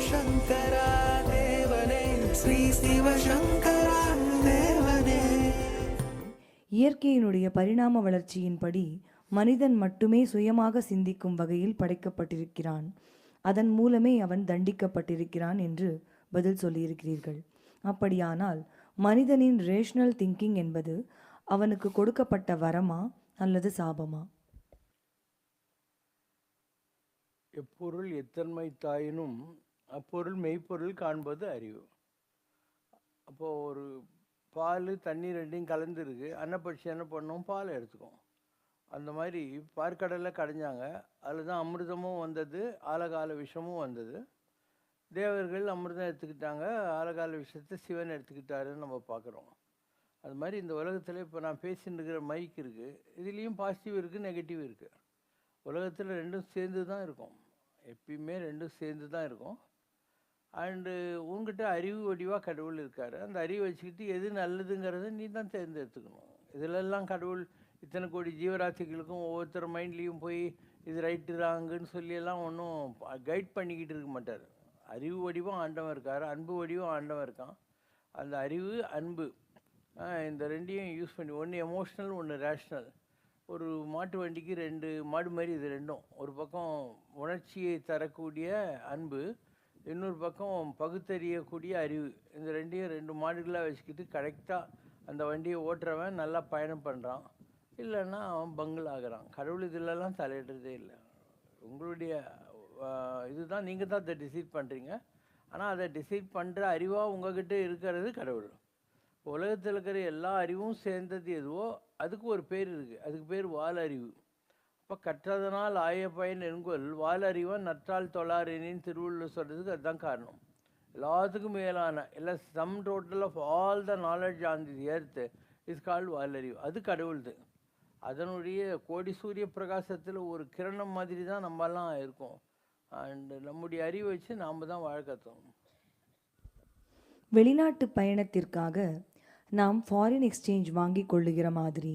சிவசங்கரா தேவனே, ஸ்ரீ சிவசங்கரா தேவனே. இயற்கையினுடைய பரிணாம வளர்ச்சியின்படி மனிதன் மட்டுமே சுயமாக சிந்திக்கும் வகையில் படைக்கப்பட்டிருக்கிறான். அதன் மூலமே அவன் தண்டிக்கப்பட்டிருக்கிறான் என்று பதில் சொல்லியிருக்கிறீர்கள். அப்படியானால் மனிதனின் ரேஷனல் திங்கிங் என்பது அவனுக்கு கொடுக்கப்பட்ட வரமா அல்லது சாபமா? எப்பொருள் எத்தன்மை தாயினும் அப்பொருள் மெய்ப்பொருள் காண்பது அறிவு. அப்போது ஒரு பால் தண்ணி ரெண்டையும் கலந்துருக்கு. அன்னப்பட்சி என்ன பண்ணும்? பால் எடுத்துக்கும். அந்த மாதிரி பார்க்கடலில் கடைஞ்சாங்க. அதில் தான் அமிர்தமும் வந்தது, ஆலகால விஷமும் வந்தது. தேவர்கள் அமிர்தம் எடுத்துக்கிட்டாங்க, ஆலகால விஷத்தை சிவன் எடுத்துக்கிட்டாருன்னு நம்ம பார்க்குறோம். அது மாதிரி இந்த உலகத்தில் இப்போ நான் பேசின்னு இருக்கிற மைக் இருக்குது, இதுலேயும் பாசிட்டிவ் இருக்குது, நெகட்டிவ் இருக்குது. உலகத்தில் ரெண்டும் சேர்ந்து தான் இருக்கும், எப்பயுமே ரெண்டும் சேர்ந்து தான் இருக்கும். அண்டு உங்ககிட்ட அறிவு வடிவாக கடவுள் இருக்கார். அந்த அறிவு வச்சுக்கிட்டு எது நல்லதுங்கிறத நீ தான் தேர்ந்தெடுத்துக்கணும். இதிலெல்லாம் கடவுள் இத்தனை கோடி ஜீவராசிகளுக்கும் ஒவ்வொருத்தர் மைண்ட்லேயும் போய் இது ரைட்டு ராங்குன்னு சொல்லியெல்லாம் ஒன்றும் கைட் பண்ணிக்கிட்டு இருக்க மாட்டார். அறிவு வடிவம் ஆண்டவன் இருக்கார், அன்பு வடிவம் ஆண்டவன் இருக்கான். அந்த அறிவு அன்பு இந்த ரெண்டையும் யூஸ் பண்ணி, ஒன்று எமோஷ்னல் ஒன்று ரேஷ்னல். ஒரு மாட்டு வண்டிக்கு ரெண்டு மாடு மாதிரி இது ரெண்டும். ஒரு பக்கம் உணர்ச்சியை தரக்கூடிய அன்பு, இன்னொரு பக்கம் பகுத்தறியக்கூடிய அறிவு. இந்த ரெண்டையும் ரெண்டு மாடுகளாக வச்சுக்கிட்டு கரெக்டாக அந்த வண்டியை ஓட்டுறவன் நல்லா பயணம் பண்ணுறான், இல்லைன்னா அவன் பங்கில் ஆகிறான். கடவுள் இதிலெல்லாம் தலையிடுறதே இல்லை. உங்களுடைய இதுதான், நீங்கள் தான் அதை டிசைட் பண்ணுறீங்க. ஆனால் அதை டிசைட் பண்ணுற அறிவாக உங்ககிட்ட இருக்கிறது கடவுள். உலகத்தில் இருக்கிற எல்லா அறிவும் சேர்ந்தது எதுவோ அதுக்கு ஒரு பேர் இருக்குது, அதுக்கு பேர் வாலறிவு. இப்போ கற்றதனால் ஆய பயன் என்கொல் வாலறிவன் நற்றால் தொழாரினின்னு திருவள்ளுவர் சொல்கிறதுக்கு அதுதான் காரணம். எல்லாத்துக்கும் மேலான இல்லை some total of all the knowledge on the earth is called வாலறிவு. அது கடவுள்து. அதனுடைய கோடி சூரிய பிரகாசத்தில் ஒரு கிரணம் மாதிரி தான் நம்மெல்லாம் இருக்கோம். அண்டு நம்முடைய அறிவை வச்சு நாம் தான் வாழ கற்றோம். வெளிநாட்டு பயணத்திற்காக நாம் ஃபாரின் எக்ஸ்சேஞ்ச் வாங்கி கொள்ளுகிற மாதிரி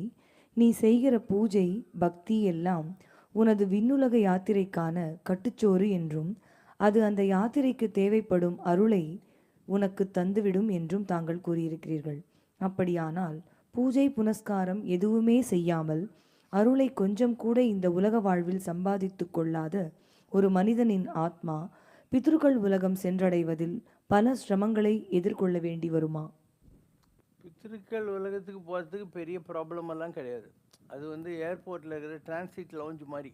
நீ செய்கிற பூஜை பக்தி எல்லாம் உனது விண்ணுலக யாத்திரைக்கான கட்டுச்சோறு என்றும் அது அந்த யாத்திரைக்கு தேவைப்படும் அருளை உனக்கு தந்துவிடும் என்றும் தாங்கள் கூறியிருக்கிறீர்கள். அப்படியானால் பூஜை புனஸ்காரம் எதுவுமே செய்யாமல் அருளை கொஞ்சம் கூட இந்த உலக வாழ்வில் சம்பாதித்து கொள்ளாத ஒரு மனிதனின் ஆத்மா பித்ருக்கள் உலகம் சென்றடைவதில் பல சிரமங்களை எதிர்கொள்ள வேண்டி வருமா? பித்ருக்கள் உலகத்துக்கு போகிறதுக்கு பெரிய ப்ராப்ளம் எல்லாம் கிடையாது. அது ஏர்போர்ட்டில் இருக்கிற டிரான்சிட் லவுஞ்ச் மாதிரி.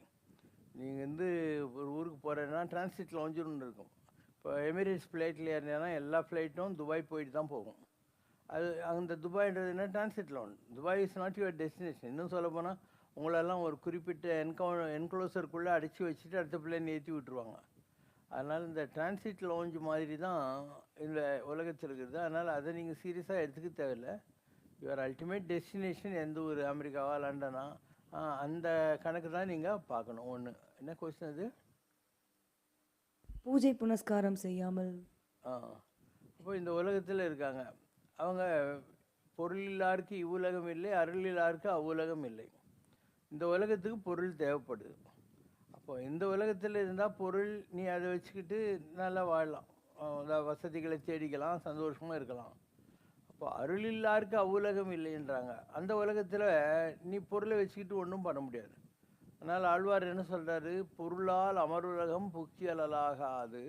நீங்கள் ஒரு ஊருக்கு போகிறேன்னா டிரான்சிட் லவுஞ்சுன்னு ஒன்று இருக்கும். இப்போ எமிரேட்ஸ் ஃப்ளைட்டில் ஏறினா எல்லா ஃப்ளைட்டும் துபாய் போயிட்டு தான் போகும். அது அந்த துபாய்ன்றது என்ன? Transit lounge. Dubai is not your destination. இன்னும் சொல்ல போனால் உங்களெல்லாம் ஒரு குறிப்பிட்ட என்க்ளோசருக்குள்ளே அடைச்சி வச்சுட்டு அடுத்த பிள்ளைன்னு ஏற்றி விட்டுருவாங்க. அதனால் இந்த டிரான்சிட் லவுஞ்ச் மாதிரி தான் இந்த உலகத்தில் இருக்குது. அதனால் அதை நீங்கள் சீரியஸாக எடுத்துக்க தேவையில்லை. யுவர் அல்டிமேட் டெஸ்டினேஷன் எந்த ஊர்? அமெரிக்காவா, லண்டனா? அந்த கணக்கு தான் நீங்கள் பார்க்கணும். ஒன்று என்ன கொஸ்டின் அது? பூஜை புனஸ்காரம் செய்யாமல் அப்போ இந்த உலகத்தில் இருக்காங்க அவங்க. பொருள் இல்லாருக்கு இவ்வுலகம் இல்லை, அருள் இல்லாருக்கு அவ்வுலகம் இல்லை. இந்த உலகத்துக்கு பொருள் தேவைப்படுது. அப்போ இந்த உலகத்தில் இருந்தால் பொருள் நீ அதை வச்சுக்கிட்டு நல்லா வாழலாம், வசதிகளை தேடிக்கலாம், சந்தோஷமாக இருக்கலாம். அப்போ அருள் இல்லாருக்கு அவ்வுலகம் இல்லைன்றாங்க. அந்த உலகத்தில் நீ பொருளை வச்சுக்கிட்டு ஒன்றும் பண்ண முடியாது. அதனால் ஆழ்வார் என்ன சொல்கிறாரு? பொருளால் அமருலகம் புக்தி அலலாகாது,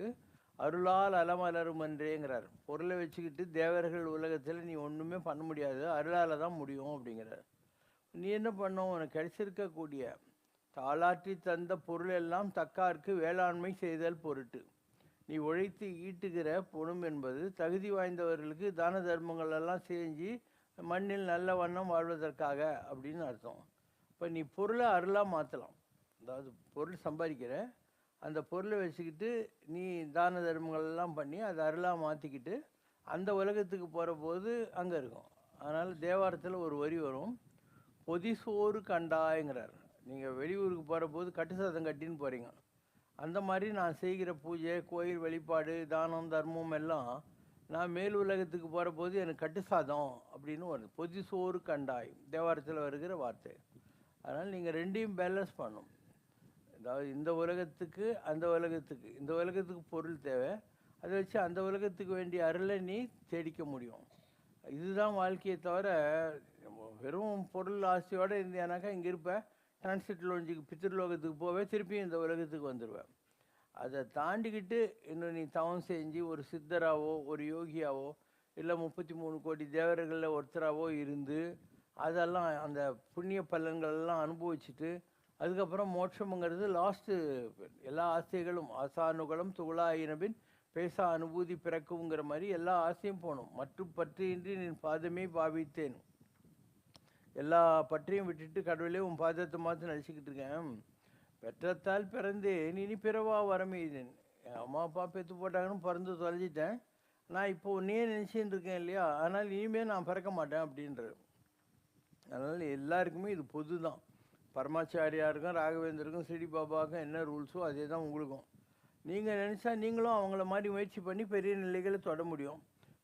அருளால் அலமலருமன்றேங்கிறார். பொருளை வச்சுக்கிட்டு தேவர்கள் உலகத்தில் நீ ஒன்றுமே பண்ண முடியாது, அருளால் தான் முடியும் அப்படிங்கிறார். நீ என்ன பண்ணும்? உனக்கு கிடைச்சிருக்கக்கூடிய தாளாற்றி தந்த பொருள் எல்லாம் தக்காருக்கு வேளாண்மை செய்தல் பொருட்டு. நீ உழைத்து ஈட்டுகிற பொணும் என்பது தகுதி வாய்ந்தவர்களுக்கு தான தர்மங்கள் எல்லாம் செஞ்சு மண்ணில் நல்ல வண்ணம் வாழ்வதற்காக அப்படின்னு அர்த்தம். இப்போ நீ பொருளை அருளாக மாற்றலாம். அதாவது பொருள் சம்பாதிக்கிற அந்த பொருளை வச்சுக்கிட்டு நீ தான தர்மங்கள் எல்லாம் பண்ணி அதை அருளாக மாற்றிக்கிட்டு அந்த உலகத்துக்கு போகிற போது அங்கே இருக்கும். அதனால் தேவாரத்தில் ஒரு வரி வரும், பொதிசோறு கண்டாய்ங்கிறார். நீங்கள் வெளியூருக்கு போகிற போது கட்டு சாதம் கட்டின்னு போகிறீங்க. அந்த மாதிரி நான் செய்கிற பூஜை, கோயில் வழிபாடு, தானம், தர்மம் எல்லாம் நான் மேல் உலகத்துக்கு போகிற போது எனக்கு கட்டு சாதம் அப்படின்னு வருது. பொதிசோறு கண்டாய் தேவாரத்தில் வருகிற வார்த்தை. அதனால் நீங்கள் ரெண்டையும் பேலன்ஸ் பண்ணணும். அதாவது இந்த உலகத்துக்கு அந்த உலகத்துக்கு, இந்த உலகத்துக்கு பொருள் தேவை, அதை வச்சு அந்த உலகத்துக்கு வேண்டிய அருளை நீ தேடிக்க முடியும். இதுதான் வாழ்க்கையை தவிர வெறும் பொருள் ஆசையோடு இருந்தேனாக்கா இங்கே இருப்பேன், டிரான்சிட் லோஞ்சுக்கு பித்திருலோகத்துக்கு போவேன், திருப்பியும் இந்த உலகத்துக்கு வந்துடுவேன். அதை தாண்டிக்கிட்டு இன்னும் நீ தவம் செஞ்சு ஒரு சித்தராவோ ஒரு யோகியாவோ இல்லை 33 கோடி தேவர்களில் ஒருத்தராவோ இருந்து அதெல்லாம் அந்த புண்ணிய பலன்களெல்லாம் அனுபவிச்சுட்டு அதுக்கப்புறம் மோட்சம்ங்கிறது லாஸ்ட்டு. எல்லா ஆசைகளும் ஆசானுகளும் துகளாயினபின் பேசா அனுபூதி பிறக்குங்கிற மாதிரி எல்லா ஆசையும் போகணும். மற்றும் பற்றியின்றி நின் பாதமே பாவித்தேன். எல்லா பற்றியும் விட்டுட்டு கடவுளே உன் பாதத்தை மாற்றி நடிச்சுக்கிட்டு இருக்கேன். பெற்றத்தால் பிறந்தேன் இனி பிறவா வரமேதேன். என் அம்மா அப்பா பெற்று போட்டாங்கன்னு பிறந்து தொலைஞ்சிட்டேன், நான் இப்போ உன்னையே நினச்சின்னு இருக்கேன் இல்லையா, அதனால் இனிமேல் நான் பிறக்க மாட்டேன் அப்படின்றது. அதனால் எல்லாருக்குமே இது பொது தான். பரமாச்சாரியாருக்கும் ராகவேந்தருக்கும் சிடி பாபாவுக்கும் என்ன ரூல்ஸோ அதே தான் உங்களுக்கும். நீங்கள் நினச்சா நீங்களும் அவங்கள மாதிரி முயற்சி பண்ணி பெரிய நிலைகளை தொட முடியும்.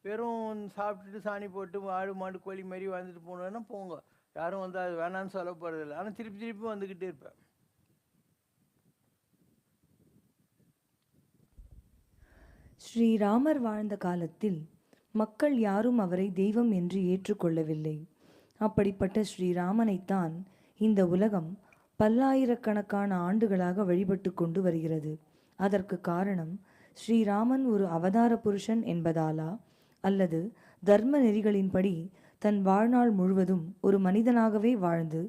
வெறும் சாப்பிட்டுட்டு சாணி போட்டு ஆடு மாடு கோழி மாதிரி வாழ்ந்துட்டு போனோன்னா போங்க, யாரும் வந்து அது வேணான்னு சொல்ல போகிறதில்ல. ஆனால் திருப்பி திருப்பி வந்துக்கிட்டே இருப்பேன். ஸ்ரீராமர் வாழ்ந்த காலத்தில் மக்கள் யாரும் அவரை தெய்வம் என்று ஏற்றுக்கொள்ளவில்லை. அப்படிப்பட்ட ஸ்ரீராமனைத்தான் இந்த உலகம் பல்லாயிரக்கணக்கான ஆண்டுகளாக வழிபட்டு கொண்டு வருகிறது. அதற்கு காரணம் ஸ்ரீராமன் ஒரு அவதார புருஷன் என்பதாலா, அல்லது தர்ம நெறிகளின்படி தன் வாழ்நாள் முழுவதும் ஒரு மனிதனாகவே வாழ்ந்து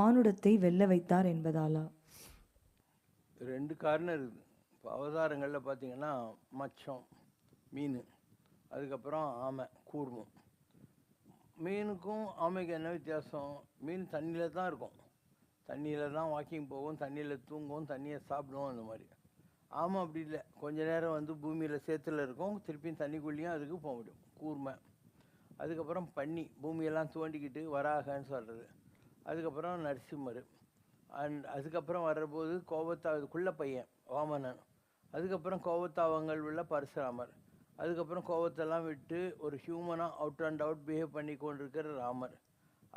மானுடத்தை வெல்ல வைத்தார் என்பதாலா? 2 காரணம் இருக்குது. இப்போ அவதாரங்களில் பார்த்தீங்கன்னா மச்சம், மீன், அதுக்கப்புறம் ஆமை, கூர்மம். மீனுக்கும் ஆமைக்கும் என்ன வித்தியாசம்? மீன் தண்ணியில் தான் இருக்கும், தண்ணியில் தான் வாக்கிங் போகும், தண்ணியில் தூங்கும், தண்ணியை சாப்பிடும். அந்த மாதிரி ஆமை அப்படி இல்லை, கொஞ்ச நேரம் வந்து பூமியில் சேத்துல இருக்கும், திருப்பியும் தண்ணிக்குள்ளேயும் அதுக்கு போக முடியும், கூர்மை. அதுக்கப்புறம் பன்னி, பூமியெல்லாம் தோண்டிக்கிட்டு வராகன்னு சொல்கிறது. அதுக்கப்புறம் நரசிம்மர். அதுக்கப்புறம் வர்றபோது கோபத்தாவுக்குள்ள பையன் வாமனன். அதுக்கப்புறம் கோபத்தாவங்கள் உள்ள பரசுராமர். அதுக்கப்புறம் கோபத்தெல்லாம் விட்டு ஒரு ஹியூமனாக அவுட் அண்ட் அவுட் பிஹேவ் பண்ணி கொண்டிருக்கிற ராமர்.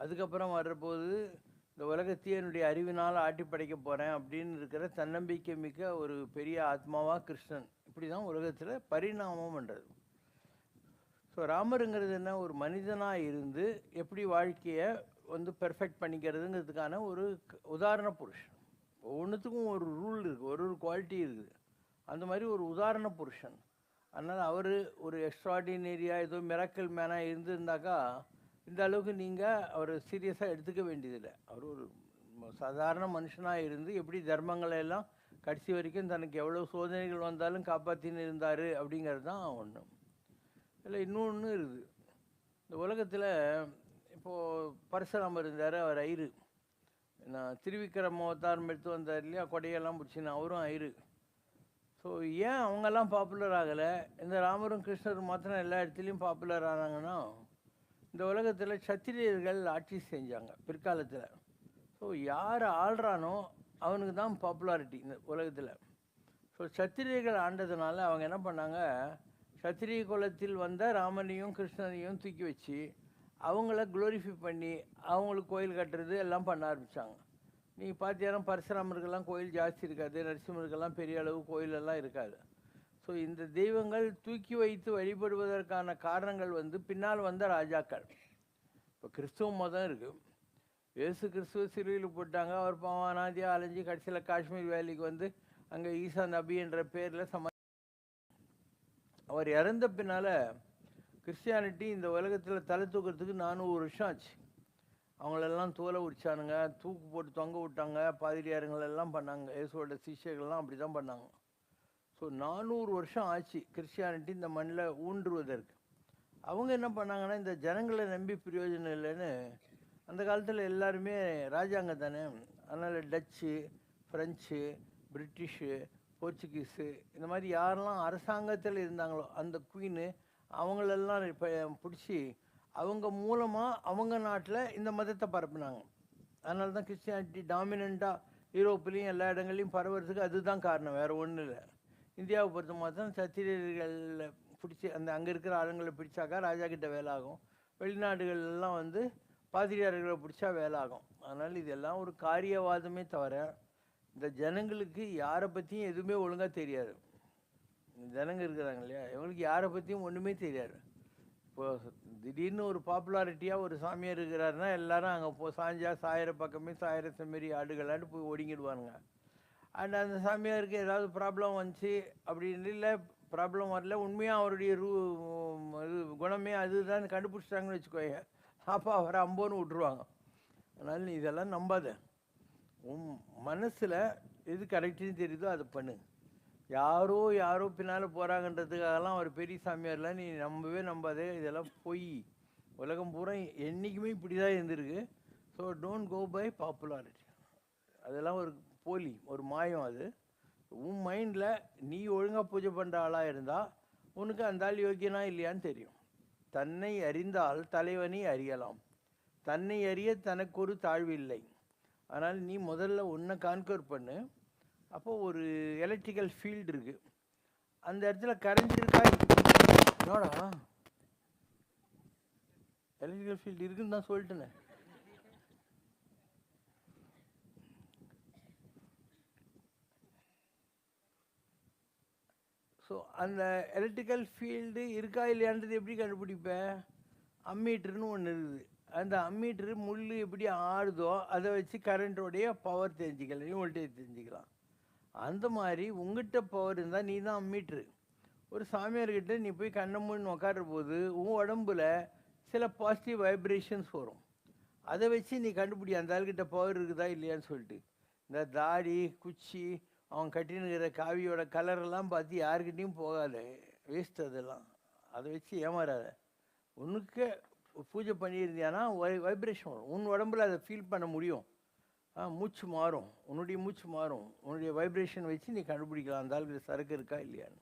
அதுக்கப்புறம் வர்றபோது இந்த உலகத்தையே என்னுடைய அறிவினால் ஆட்டி படைக்க போகிறேன் அப்படின்னு இருக்கிற தன்னம்பிக்கை மிக்க ஒரு பெரிய ஆத்மாவாக கிருஷ்ணன். இப்படி தான் உலகத்தில் பரிணாமம் பண்ணுறது. ஸோ ராமருங்கிறது என்ன, ஒரு மனிதனாக இருந்து எப்படி வாழ்க்கையை வந்து பெர்ஃபெக்ட் பண்ணிக்கிறதுங்கிறதுக்கான ஒரு உதாரண புருஷன். ஒவ்வொன்றுத்துக்கும் ஒரு ரூல் இருக்குது, ஒரு குவாலிட்டி இருக்குது. அந்த மாதிரி ஒரு உதாரண புருஷன். அதனால் அவர் ஒரு எக்ஸ்ட்ராடினரியாக ஏதோ மிராக்கிள் மேனாக இருந்திருந்தாக்கா இந்த அளவுக்கு நீங்கள் அவர் சீரியஸாக எடுத்துக்க வேண்டியதில்லை. அவர் ஒரு சாதாரண மனுஷனாக இருந்து எப்படி தர்மங்களை எல்லாம் கடைசி வரைக்கும் தனக்கு எவ்வளோ சோதனைகள் வந்தாலும் காப்பாற்றின்னு இருந்தார் அப்படிங்கிறது தான் ஒன்று. இல்லை இன்னொன்று இருக்குது. இந்த உலகத்தில் இப்போது பரசுராமர் இருந்தார், அவர் ஐரு. நான் திருவிக்கிரம அவதாரம் எடுத்து வந்தார் இல்லையா, கொடையெல்லாம் பிடிச்சின்னு, அவரும் ஐரு. ஸோ ஏன் அவங்கெல்லாம் பாப்புலர் ஆகலை, இந்த ராமரும் கிருஷ்ணரும் மாத்திரம் எல்லா இடத்துலையும் பாப்புலர் ஆனாங்கன்னா, இந்த உலகத்தில் சத்திரியர்கள் ஆட்சி செஞ்சாங்க பிற்காலத்தில். ஸோ யார் ஆள்றானோ அவனுக்கு தான் பாப்புலாரிட்டி இந்த உலகத்தில். ஸோ சத்திரியர்கள் ஆண்டதுனால அவங்க என்ன பண்ணாங்க, சத்திரிய குலத்தில் வந்த ராமனையும் கிருஷ்ணனையும் தூக்கி வச்சு அவங்கள குளோரிஃபை பண்ணி அவங்களுக்கு கோயில் கட்டுறது எல்லாம் பண்ண ஆரம்பித்தாங்க. நீங்கள் பார்த்தீங்கன்னா பரசுராமருக்கெல்லாம் கோயில் ஜாஸ்தி இருக்காது, நரசிம்மருக்கெல்லாம் பெரிய அளவு கோயிலெல்லாம் இருக்காது. ஸோ இந்த தெய்வங்கள் தூக்கி வைத்து வழிபடுவதற்கான காரணங்கள் வந்து பின்னால் வந்த ராஜாக்கள். இப்போ கிறிஸ்துவ மதம் இருக்குது, இயேசு கிறிஸ்துவ சிலுவையில் போட்டாங்க, அவர் பாவானாதியாக அலைஞ்சி கடைசியில் காஷ்மீர் வேலிக்கு வந்து அங்கே ஈசா நபி என்ற பேரில் அவர் இறந்த பின்னால் கிறிஸ்டியானிட்டி இந்த உலகத்தில் தலை தூக்கிறதுக்கு 400 வருஷம் ஆச்சு. அவங்களெல்லாம் தோலை உரிச்சானுங்க, தூக்கு போட்டு தொங்க விட்டாங்க, பாதிரியாருங்களெல்லாம் பண்ணாங்க, இயேசுவோட சிஷ்யர்கள்லாம் அப்படி தான் பண்ணாங்க. ஸோ 400 வருஷம் ஆச்சு கிறிஸ்டியானிட்டி இந்த மண்ணில் ஊன்றுவதற்கு. அவங்க என்ன பண்ணாங்கன்னா, இந்த ஜனங்களை நம்பி பிரயோஜனம் இல்லைன்னு அந்த காலத்தில் எல்லாருமே ராஜாங்க தானே, அதனால் டச்சு, ஃப்ரெஞ்சு, பிரிட்டிஷு, போர்ச்சுகீஸு இந்த மாதிரி யாரெல்லாம் அரசாங்கத்தில் இருந்தாங்களோ அந்த குவீனு அவங்களெல்லாம் இப்போ பிடிச்சி அவங்க மூலமாக அவங்க நாட்டில் இந்த மதத்தை பரப்புனாங்க. அதனால தான் கிறிஸ்டியானிட்டி டாமினண்ட்டாக யூரோப்லேயும் எல்லா இடங்கள்லையும் பரவுறதுக்கு அதுதான் காரணம், வேறு ஒன்றும் இல்லை. இந்தியாவை பொறுத்த மாத்திரம் சத்திரியர்களில் பிடிச்சி அந்த அங்கே இருக்கிற ஆளுங்களை பிடிச்சாக்கா ராஜா கிட்ட வேலை ஆகும், வெளிநாடுகள்லாம் வந்து பாதிரியார்களை பிடிச்சா வேலை ஆகும். அதனால் இதெல்லாம் ஒரு காரியவாதமே தவிர இந்த ஜனங்களுக்கு யாரை பற்றியும் எதுவுமே ஒழுங்காக தெரியாது. ஜனங்க இருக்கிறாங்க இல்லையா, இவங்களுக்கு யாரை பற்றியும் ஒன்றுமே தெரியாது. இப்போ திடீர்னு ஒரு பாப்புலாரிட்டியாக ஒரு சாமியார் இருக்கிறாருன்னா எல்லாரும் அங்கே சாஞ்சா சாயிற பக்கமே சாயிற செம்மறி ஆடுகளான்னு போய் ஒடுங்கிடுவானுங்க. அண்ட் அந்த சாமியாருக்கு ஏதாவது ப்ராப்ளம் வந்துச்சு அப்படின்னு, இல்லை ப்ராப்ளம் வரல, உண்மையாக அவருடைய இது குணமே அதுதான் கண்டுபிடிச்சிட்டாங்கன்னு வச்சுக்கோங்க, அப்போ அவரை அம்போன்னு விட்டுருவாங்க. அதனால் நீ இதெல்லாம் நம்பாத. உன் மனசில் எது கரெக்டுன்னு தெரியுதோ அதை பண்ணு. யாரோ பின்னால் போகிறாங்கன்றதுக்காகலாம் ஒரு பெரிய சாமியார்லாம் நீ நம்பவே நம்பாதே. இதெல்லாம் பொய். உலகம் பூரா என்றைக்குமே இப்படி தான் இருந்திருக்கு. So don't go by popularity. அதெல்லாம் ஒரு போலி, ஒரு மாயம். அது உன் மைண்டில் நீ ஒழுங்காக பூஜை பண்ணுற ஆளாக இருந்தால் உனக்கு அந்த ஆள் யோக்கியனா இல்லையான்னு தெரியும். தன்னை அறிந்தால் தலைவனை அறியலாம். தன்னை அறிய தனக்கு ஒரு தாழ்வு இல்லை. அதனால் நீ முதல்ல உன்னை கான்கர் பண்ணு. அப்போது ஒரு எலக்ட்ரிக்கல் ஃபீல்டு இருக்குது, அந்த இடத்துல கரண்ட் இருக்கா? என்னோடா எலக்ட்ரிக்கல் ஃபீல்டு இருக்குன்னு தான் சொல்லிட்டேனே. ஸோ அந்த எலக்ட்ரிக்கல் ஃபீல்டு இருக்கா இல்லையான்றது எப்படி கண்டுபிடிப்பேன்? அம்மீட்டர்னு ஒன்று இருக்குது. அந்த அம்மீட்டரு முள் எப்படி ஆடுதோ அதை வச்சு கரண்ட்டோடைய பவர் தெரிஞ்சுக்கலாம், வோல்டேஜ் தெரிஞ்சுக்கலாம். அந்த மாதிரி உங்ககிட்ட பவர் இருந்தால் நீ தான் அம்மீட்ரு. ஒரு சாமியார்கிட்ட நீ போய் கண்ணமுன்னு உக்காடுற போது உன் உடம்புல சில பாசிட்டிவ் வைப்ரேஷன்ஸ் வரும். அதை வச்சு நீ கண்டுபிடி அந்த ஆள்கிட்ட பவர் இருக்குதா இல்லையான்னு சொல்லிட்டு. இந்த தாடி குச்சி அவன் கட்டினுக்கிற காவியோட கலரெல்லாம் பார்த்து யாருக்கிட்டையும் போகாத, வேஸ்ட் அதெல்லாம். அதை வச்சு ஏமாறாத. உனக்கு பூஜை பண்ணியிருந்தியானா வைப்ரேஷன் வரும், உன் உடம்புல அதை ஃபீல் பண்ண முடியும். மூச்சு மாறும், உன்னுடைய மூச்சு மாறும், உன்னுடைய வைப்ரேஷன் வச்சு நீ கண்டுபிடிக்கலாம் அந்த ஆளுக்கு சரக்கு இருக்கா இல்லையான்னு.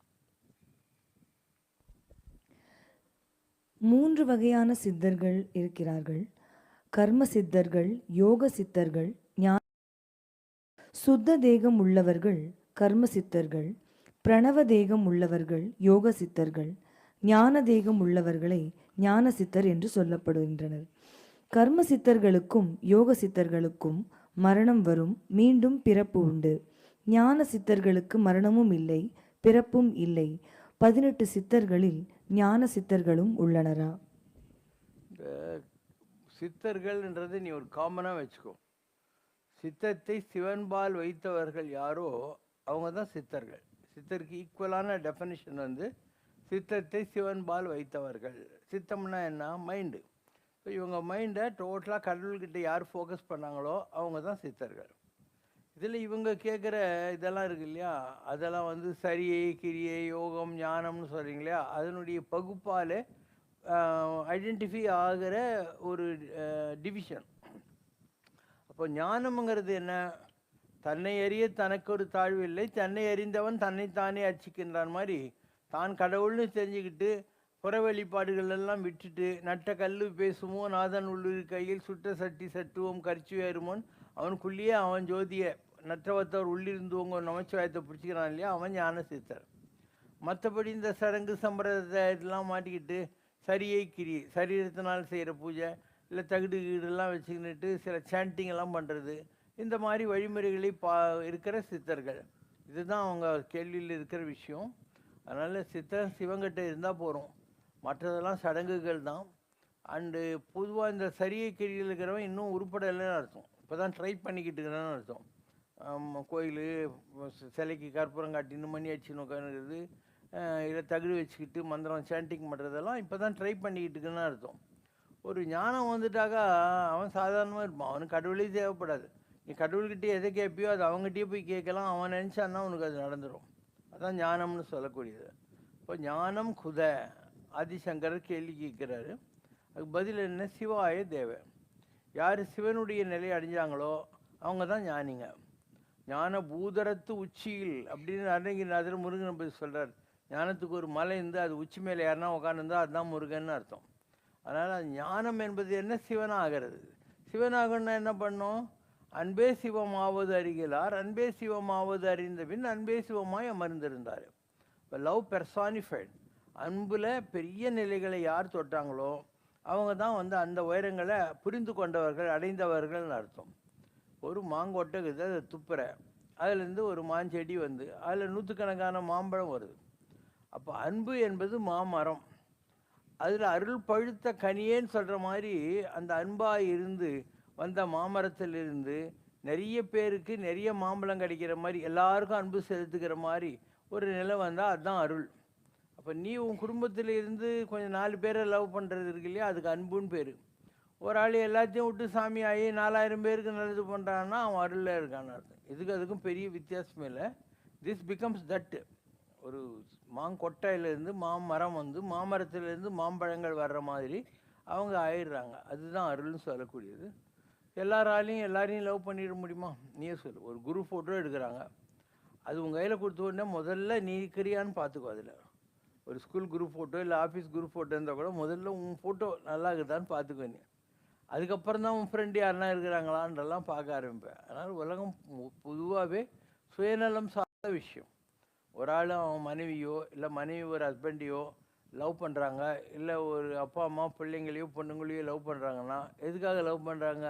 3 வகையான சித்தர்கள் இருக்கிறார்கள். கர்ம சித்தர்கள், யோக சித்தர்கள், சுத்த தேகம் உள்ளவர்கள் கர்ம சித்தர்கள், பிரணவ தேகம் உள்ளவர்கள் யோக சித்தர்கள், ஞான தேகம் உள்ளவர்களை ஞான சித்தர் என்று சொல்லப்படுகின்றனர். கர்ம சித்தர்களுக்கும் யோக சித்தர்களுக்கும் மரணம் வரும், மீண்டும் பிறப்பு உண்டு. ஞான சித்தர்களுக்கு மரணமும் இல்லை, பிறப்பும் இல்லை. 18 சித்தர்களில் ஞான சித்தர்களும் உள்ளனரா? இந்த சித்தர்கள்ன்றது நீ ஒரு காமனாக வச்சுக்கோ. சித்தத்தை சிவன்பால் வைத்தவர்கள் யாரோ அவங்க தான் சித்தர்கள். சித்தருக்கு ஈக்குவலான டெஃபனிஷன் வந்து சித்தத்தை சிவன்பால் வைத்தவர்கள். சித்தம்னா என்ன? மைண்டு. ஸோ இவங்க மைண்டை டோட்டலாக கடவுள்கிட்ட யார் ஃபோக்கஸ் பண்ணாங்களோ அவங்க தான் சித்தர்கள். இதில் இவங்க கேட்குற இதெல்லாம் இருக்கு இல்லையா, அதெல்லாம் வந்து சரியை கிரியை யோகம் ஞானம்னு சொல்கிறீங்க இல்லையா, அதனுடைய பகுப்பால் ஐடென்டிஃபை ஆகிற ஒரு டிவிஷன். அப்போ ஞானம்ங்கிறது என்ன? தன்னை அறிய தனக்கு ஒரு தாழ்வு இல்லை, தன்னை அறிந்தவன் தன்னைத்தானே அர்ச்சிக்கின்றான் மாதிரி தான் கடவுள்னு தெரிஞ்சுக்கிட்டு புற வெளிப்பாடுகள் எல்லாம் விட்டுட்டு நட்ட கல்லு பேசுமோ நாதன் உள்ளூர் கையில் சுட்ட சட்டி சட்டுவோம் கரிச்சு வேறுமோன் அவனுக்குள்ளேயே அவன் ஜோதியை நற்றவத்தவர் உள்ளிருந்துவங்க நமச்சிவாயத்தை பிடிச்சிக்கிறான் இல்லையா, அவன் ஞான சித்தர். மற்றபடி இந்த சடங்கு சம்பிரதாயத்தை இதெல்லாம் மாட்டிக்கிட்டு சரியை கிரியை சரீரத்தினால் செய்கிற பூஜை இல்லை தகுடு கீடுலாம் வச்சுக்கிட்டு சில சாண்டிங் எல்லாம் பண்ணுறது, இந்த மாதிரி வழிமுறைகளை இருக்கிற சித்தர்கள். இதுதான் அவங்க கேள்வியில் இருக்கிற விஷயம். அதனால் சித்தர் சிவங்கிட்ட இருந்தால் போகிறோம், மற்றதெல்லாம் சடங்குகள் தான். அண்டு பொதுவாக இந்த சரியை கிரியில் இருக்கிறவன் இன்னும் உருப்படலைன்னு அர்த்தம், இப்போ தான் ட்ரை பண்ணிக்கிட்டு இருக்கிறான்னு அர்த்தம். கோயில் சிலைக்கு கற்பூரம் காட்டின்னு மணி அடிச்சுன்னு உட்காந்துருக்குது, இல்லை தகுடு வச்சுக்கிட்டு மந்திரம் சாண்டிங் பண்ணுறதெல்லாம் இப்போ தான் ட்ரை பண்ணிக்கிட்டு இருக்குன்னு அர்த்தம். ஒரு ஞானம் வந்துட்டாக்கா அவன் சாதாரணமாக இருப்பான், அவனுக்கு கடவுளே தேவைப்படாது. நீ கடவுள்கிட்டே எதை கேட்பியோ அது அவங்ககிட்டயே போய் கேட்கலாம், அவன் நினச்சான்னா உனக்கு அது நடந்துடும். அதான் ஞானம்னு சொல்லக்கூடியது. இப்போ ஞானம் குத ஆதிசங்கரர் கேள்வி கேட்குறாரு. அதுக்கு பதில் என்ன? சிவாய தேவை. யார் சிவனுடைய நிலையை அடைஞ்சாங்களோ அவங்க தான் ஞானிங்க. ஞான பூதரத்து உச்சியில் அப்படின்னு அருணகிரிநாதர் முருகன் பற்றி சொல்கிறார். ஞானத்துக்கு ஒரு மலை இருந்து அது உச்சி மேலே யாருன்னா உட்காந்துருந்தா அதுதான் முருகன்னு அர்த்தம். அதனால் ஞானம் என்பது என்ன? சிவனாகிறது. சிவனாகணும்னா என்ன பண்ணோம்? அன்பே சிவமாவது அறிகிறார், அன்பே சிவமாவது அறிந்த பின் அன்பே சிவமாய் அமர்ந்திருந்தார். இப்போ லவ் பெர்சானிஃபைட், அன்புல பெரிய நிலைகளை யார் தொட்டாங்களோ அவங்க தான் வந்து அந்த உயரங்களை புரிந்து கொண்டவர்கள் அடைந்தவர்கள்னு அர்த்தம். ஒரு மாங்கொட்டைக்குது, அதை துப்புற, அதுலேருந்து ஒரு மாஞ்செடி வந்து அதில் 100கணக்கான மாம்பழம் வருது. அப்போ அன்பு என்பது மாமரம். அதில் அருள் பழுத்த கனியேன்னு சொல்கிற மாதிரி அந்த அன்பாக இருந்து வந்த மாமரத்திலிருந்து நிறைய பேருக்கு நிறைய மாம்பழம் கிடைக்கிற மாதிரி எல்லாருக்கும் அன்பு செலுத்துக்கிற மாதிரி ஒரு நிலை வந்தால் அதுதான் அருள். அப்போ நீ உன் குடும்பத்தில் இருந்து கொஞ்சம் 4 பேரை லவ் பண்ணுறது இருக்கு இல்லையா, அதுக்கு அன்புன்னு பேர். ஒரு ஆள் எல்லாத்தையும் விட்டு சாமி ஆகி 4000 பேருக்கு நல்லது பண்ணுறான்னா அவன் அருளில் இருக்கான்னு அர்த்தம். இதுக்கு அதுக்கும் பெரிய வித்தியாசமே இல்லை. This becomes that. ஒரு மாங்கொட்டையிலேருந்து மாமரம் வந்து மாமரத்துலேருந்து மாம்பழங்கள் வர்ற மாதிரி அவங்க ஆயிடுறாங்க. அதுதான் அருள்னு சொல்லக்கூடியது. எல்லாராலையும் எல்லாரையும் லவ் பண்ணிட முடியுமா? நீயே சொல்லு. ஒரு குரூப் ஃபோட்டோ எடுக்கிறாங்க, அது உங்கள் கையில் கொடுத்த உடனே முதல்ல நீ இருக்கிறியான்னு பார்த்துக்கோ. அதில் ஒரு ஸ்கூல் குரூப் ஃபோட்டோ இல்லை ஆஃபீஸ் குரூப் ஃபோட்டோ இருந்தால் கூட முதல்ல உன் ஃபோட்டோ நல்லா இருக்குதான்னு பார்த்துக்கோ நீ. அதுக்கப்புறம் தான் உன் ஃப்ரெண்டு யாருன்னா இருக்கிறாங்களான்றெல்லாம் பார்க்க ஆரம்பிப்பேன். அதனால் உலகம் பொதுவாகவே சுயநலம் சார்ந்த விஷயம். ஒரு ஆள் அவன் மனைவியோ இல்லை மனைவி ஒரு ஹஸ்பண்டையோ லவ் பண்ணுறாங்க, இல்லை ஒரு அப்பா அம்மா பிள்ளைங்களையோ பொண்ணுங்களையோ லவ் பண்ணுறாங்கன்னா எதுக்காக லவ் பண்ணுறாங்க?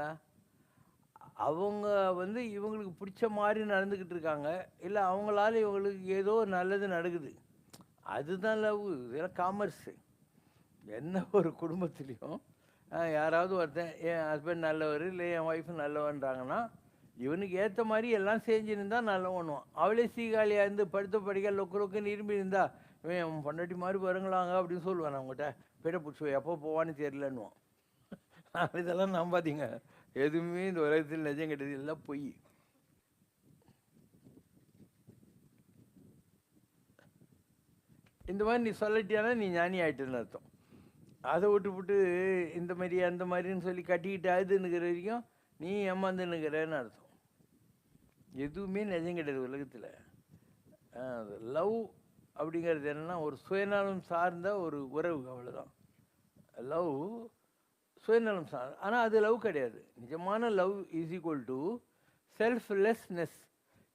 அவங்க வந்து இவங்களுக்கு பிடிச்ச மாதிரி நடந்துக்கிட்டு இருக்காங்க, இல்லை அவங்களால இவங்களுக்கு ஏதோ நல்லது நடக்குது, அதுதான் லவ். இதெல்லாம் காமர்ஸு. என்ன ஒரு குடும்பத்துலேயும் யாராவது ஒருத்தன் என் ஹஸ்பண்ட் நல்லவர் இல்லை என் ஒய்ஃபு நல்லவன்றாங்கன்னா இவனுக்கு ஏற்ற மாதிரி எல்லாம் செஞ்சுருந்தா நல்லவனுவான். அவளே சீகாலியாக இருந்து படுத்த படிக்க லொக்குன்னு இரும்பி இருந்தா இவன் அவன் பொண்டாட்டி மாதிரி வருங்களாங்க அப்படின்னு சொல்லுவான். அவங்ககிட்ட பேரை பிடிச்சி எப்போ போவான்னு தெரியலன்னுவான். இதெல்லாம் நம்பாதீங்க. எதுவுமே இந்த உலகத்தில் நிஜம் கிடையாது, எல்லாம் பொய். இந்த மாதிரி நீ சொல்லட்டியானா நீ ஞானி ஆயிட்டுன்னு அர்த்தம். அதை விட்டு இந்த மாதிரி அந்த மாதிரின்னு சொல்லி கட்டிக்கிட்டு ஆகுதுன்னுக்கிற வரைக்கும் நீ ஏமாந்துன்னுக்கிறேன்னு அர்த்தம். எதுவுமே நிஜம் கிடையாது உலகத்தில். லவ் அப்படிங்கிறது என்னன்னா ஒரு சுயநலம் சார்ந்த ஒரு உறவு, அவ்வளோதான். லவ் சுயநலம் சார்ந்த, ஆனால் அது லவ் கிடையாது. நிஜமான love is equal to selflessness.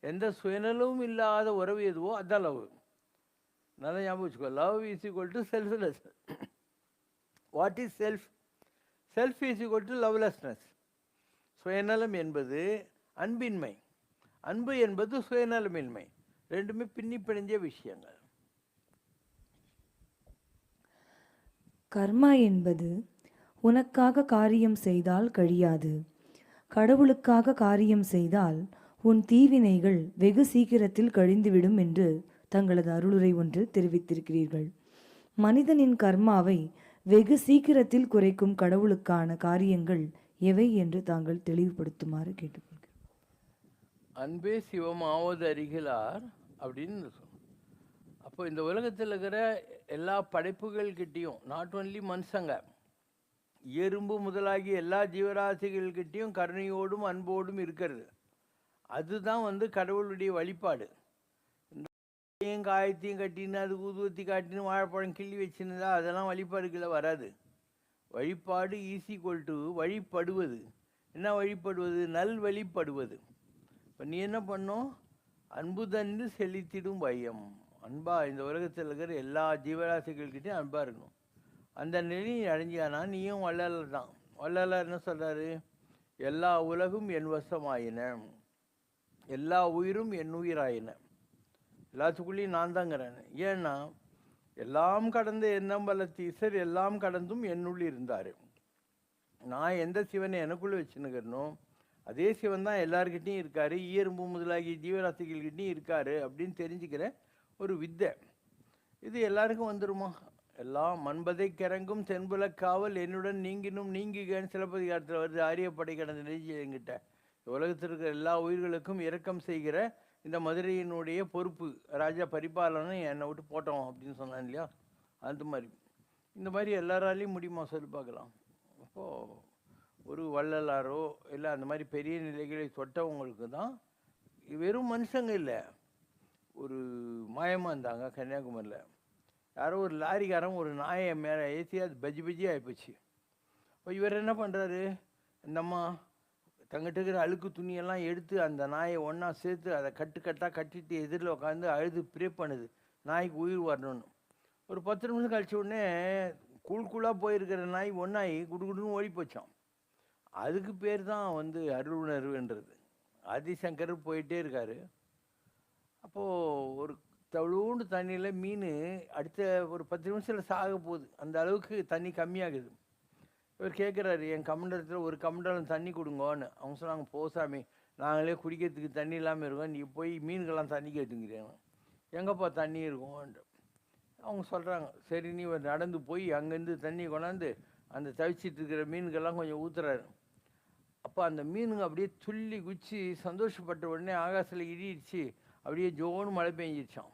எந்த சுயநலமும் இல்லாத உறவு எதுவோ அதுதான் லவ். நல்லா ஞாபகம் வச்சுக்கோ. Love is equal to selfless. What is self? Self is equal to lovelessness. சுயநலம் என்பது அன்பின்மை, அன்பு என்பது சுயநலமின்மை. ரெண்டுமே பின்னி பிணைஞ்ச விஷயங்கள். கர்மா என்பது உனக்காக காரியம் செய்தால் கழியாது, கடவுளுக்காக காரியம் செய்தால் உன் தீவினைகள் வெகு சீக்கிரத்தில் கழிந்துவிடும் என்று தங்களது அருளுரை ஒன்றில் தெரிவித்திருக்கிறீர்கள். மனிதனின் கர்மாவை வெகு சீக்கிரத்தில் குறைக்கும் கடவுளுக்கான காரியங்கள் எவை என்று தாங்கள் தெளிவுபடுத்துமாறு கேட்டுக்கொள்கிறேன். அன்பே சிவமாவது அருகிலார் அப்படின்னு சொல்லும். அப்போ இந்த உலகத்தில் இருக்கிற எல்லா படைப்புகள்கிட்டையும், நாட் ஒன்லி மனுஷங்க, எறும்பு முதலாகி எல்லா ஜீவராசிகள்கிட்டையும் கருணையோடும் அன்போடும் இருக்கிறது. அதுதான் வந்து கடவுளுடைய வழிபாடு. இந்த காயத்தையும் கட்டின்னு அது ஊதுவத்தி காட்டின்னு வாழைப்பழம் கிள்ளி வச்சுருந்தா அதெல்லாம் வழிபாடுகளை வராது. வழிபாடு ஈஸிக்வல் டு வழிபடுவது. என்ன வழிபடுவது? நல் வழிபடுவது. இப்போ நீ என்ன பண்ணும்? அன்பு தந்து செலுத்திடும் பயம். அன்பா இந்த உலகத்தில் இருக்கிற எல்லா ஜீவராசிகள்கிட்டையும் அன்பாக இருக்கணும். அந்த நிலையை அடைஞ்சானா நீயும் வள்ளலார் தான். வள்ளலார் என்ன சொல்கிறாரு? எல்லா உலகும் என் வசமாயின, எல்லா உயிரும் என் உயிராயின. எல்லாத்துக்குள்ளேயும் நான் தாங்கிறேன். ஏன்னா எல்லாம் கடந்த எண்ணம்பலத்தீசர் எல்லாம் கடந்தும் என்னுள் இருந்தார். நான் எந்த சிவனை எனக்குள்ளே வச்சுன்னுக்கிறனோ அதே சிவன் தான் எல்லார்கிட்டையும் இருக்கார், ஈயரும்பு முதலாகி ஜீவராசிகள்கிட்டையும் இருக்கார் அப்படின்னு தெரிஞ்சுக்கிற ஒரு வித்தை. இது எல்லாருக்கும் வந்துடுமா? எல்லாம் மண்பதை கிறங்கும் தென்புல காவல் என்னுடன் நீங்கினும் நீங்குகன்னு சிலப்பதிகாரத்தில் வருது. ஆரியப்படை கடந்த நெஞ்சு என்கிட்ட உலகத்தில் இருக்கிற எல்லா உயிர்களுக்கும் இரக்கம் செய்கிற இந்த மதுரையினுடைய பொறுப்பு ராஜா பரிபாலனை என்னை விட்டு போட்டோம் அப்படின்னு சொன்னான் இல்லையா? அந்த மாதிரி இந்த மாதிரி எல்லாராலையும் முடியுமா சொல்லி பார்க்கலாம். அப்போது ஒரு வள்ளலாரோ இல்லை அந்த மாதிரி பெரிய நிலைகளை தொட்டவங்களுக்கு தான். வெறும் மனுஷங்க இல்லை, ஒரு மாயமாக இருந்தாங்க கன்னியாகுமரியில். யாரோ ஒரு லாரிக்காரன் ஒரு நாயை மேலே ஏற்றி அது பஜ்ஜி பஜ்ஜி ஆகிப்போச்சு. இப்போ இவர் என்ன பண்ணுறாரு? இந்த அம்மா தங்கிட்ட இருக்கிற அழுக்கு துணியெல்லாம் எடுத்து அந்த நாயை ஒன்றா சேர்த்து அதை கட்டாக கட்டிட்டு எதிரில் உட்காந்து அழுது ப்ரே பண்ணுது நாய்க்கு உயிர் வரணும்னு. ஒரு 10 நிமிஷம் கழிச்ச உடனே கூழாக போயிருக்கிற நாய் ஒன்றாயி குடுன்னு ஓடி போச்சான். அதுக்கு பேர் தான் வந்து அருளுணர்வுன்றது. ஆதிசங்கர் போயிட்டே இருக்கார். அப்போது ஒரு தவிழூண்டு தண்ணியில் மீன் அடுத்த ஒரு 10 நிமிஷத்தில் சாக போகுது. அந்த அளவுக்கு தண்ணி கம்மியாகுது. இவர் கேட்குறாரு, என் கமண்டலத்தில் ஒரு கமண்டலம் தண்ணி கொடுங்கோன்னு. அவங்க சொன்னாங்க, போ சாமி, நாங்களே குடிக்கிறதுக்கு தண்ணி இல்லாமல் இருக்கோம், நீ போய் மீன்கள்லாம் தண்ணி கேட்டுங்கிறேன். எங்கேப்பா தண்ணி இருக்கும்ன்ட்டு அவங்க சொல்கிறாங்க. சரி, நீ நடந்து போய் அங்கேருந்து தண்ணி கொண்டாந்து அந்த தவிச்சிட்டு இருக்கிற மீன்கள்லாம் கொஞ்சம் ஊற்றுறாரு. அப்போ அந்த மீனுங்க அப்படியே துள்ளி குச்சி சந்தோஷப்பட்ட உடனே ஆகாசத்தில் இடிச்சு அப்படியே ஜோன்னு மழை பெஞ்சிருச்சான்.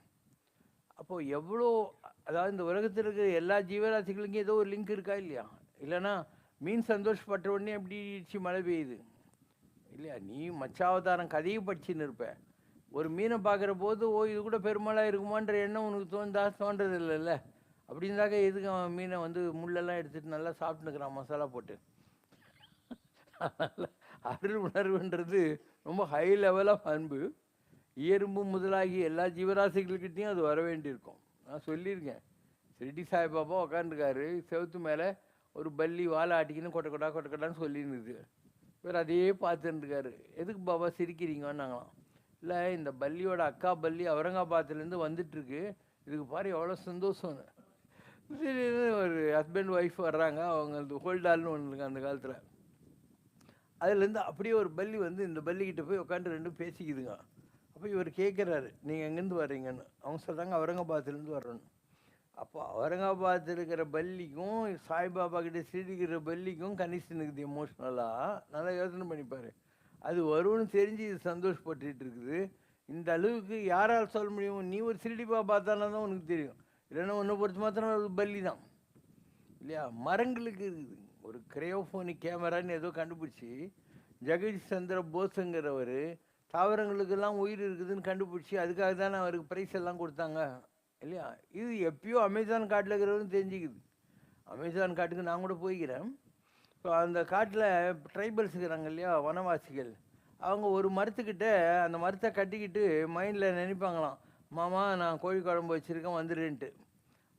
அப்போது எவ்வளோ, அதாவது இந்த உலகத்தில் இருக்கிற எல்லா ஜீவராசிகளுக்கும் ஏதோ ஒரு லிங்க் இருக்கா இல்லையா? இல்லைன்னா மீன் சந்தோஷப்பட்ட உடனே எப்படி இடிச்சு மழை பெய்யுது இல்லையா? நீ மச்சாவதாரம் கதையை படிச்சுன்னு இருப்ப, ஒரு மீனை பார்க்குற போது ஓ இது கூட பெருமளாக இருக்குமான்ற எண்ணம் உனக்கு தோன்றது இல்லைல்ல. அப்படின்னாக்க எதுக்கு அவன் மீனை முள்ளெல்லாம் எடுத்துகிட்டு நல்லா சாப்பிட்டுக்கிறான் மசாலா போட்டு. அருள் உணர்வுன்றது ரொம்ப ஹை லெவல் ஆஃப் அன்பு. இயல்பு முதலாகி எல்லா ஜீவராசிகள்கிட்டையும் அது வர வேண்டியிருக்கும். நான் சொல்லியிருக்கேன், ஷிரடி சாய்பாபா உக்காந்துருக்காரு, செவத்து மேலே ஒரு பல்லி வாழை ஆட்டிக்கின்னு கொட்டக்கொட்டான்னு சொல்லியிருந்துது. இவர் அதையே பார்த்துருக்காரு. எதுக்கு பாபா சிரிக்கிறீங்கன்னாங்களாம். இல்லை, இந்த பல்லியோட அக்கா பல்லி அவுரங்காபாத்லேருந்து வந்துட்டுருக்கு, இதுக்கு பாரு எவ்வளோ சந்தோஷம்னு. ஒரு ஹஸ்பண்ட் ஒய்ஃப் வர்றாங்க, அவங்க ஹோல்டால்னு ஒன்று இருக்கு அந்த காலத்தில். அதுலேருந்து அப்படியே ஒரு பல்லி இந்த பல்லிக்கிட்ட போய் உட்காந்து ரெண்டும் பேசிக்குதுங்க. அப்போ இவர் கேட்குறாரு, நீங்கள் எங்கேருந்து வர்றீங்கன்னு. அவங்க சொல்கிறாங்க, அவுரங்காபாத்லேருந்து வர்றோன்னு. அப்போ அவுரங்காபாத்தில் இருக்கிற பல்லிக்கும் சாய்பாபா கிட்ட சிரிக்கிற பல்லிக்கும் கனெக்ஷன் இருக்குது எமோஷ்னலாக. நல்லா யோசனை பண்ணிப்பார். அது வரும்னு தெரிஞ்சு இது சந்தோஷப்பட்டுட்டு இருக்குது. இந்த அளவுக்கு யாரால் சொல்ல முடியும்? நீ ஒரு சிரிடி பாபா தானே தான் உனக்கு தெரியும். இல்லைன்னா ஒன்றை பொறுத்த மாத்திரம் ஒரு பல்லி தான் இல்லையா? மரங்களுக்கு இருக்குது ஒரு கிரையோஃபோனிக் கேமரான்னு ஏதோ கண்டுபிடிச்சி ஜெகதீஷ் சந்திர போஸுங்கிறவர் தாவரங்களுக்கெல்லாம் உயிர் இருக்குதுன்னு கண்டுபிடிச்சி அதுக்காக தானே அவருக்கு ப்ரைஸ் எல்லாம் கொடுத்தாங்க இல்லையா? இது எப்பயோ அமேசான் காட்டில் இருக்கிறவரும் தெரிஞ்சுக்குது. அமேசான் காட்டுக்கு நான் கூட போய்க்கிறேன். ஸோ அந்த காட்டில் ட்ரைபல்ஸ் இருக்கிறாங்க இல்லையா, வனவாசிகள், அவங்க ஒரு மரத்துக்கிட்ட அந்த மரத்தை கட்டிக்கிட்டு மைண்டில் நினைப்பாங்களாம், மாமா நான் கோழி குழம்பு வச்சுருக்கேன் வந்துடுன்ட்டு.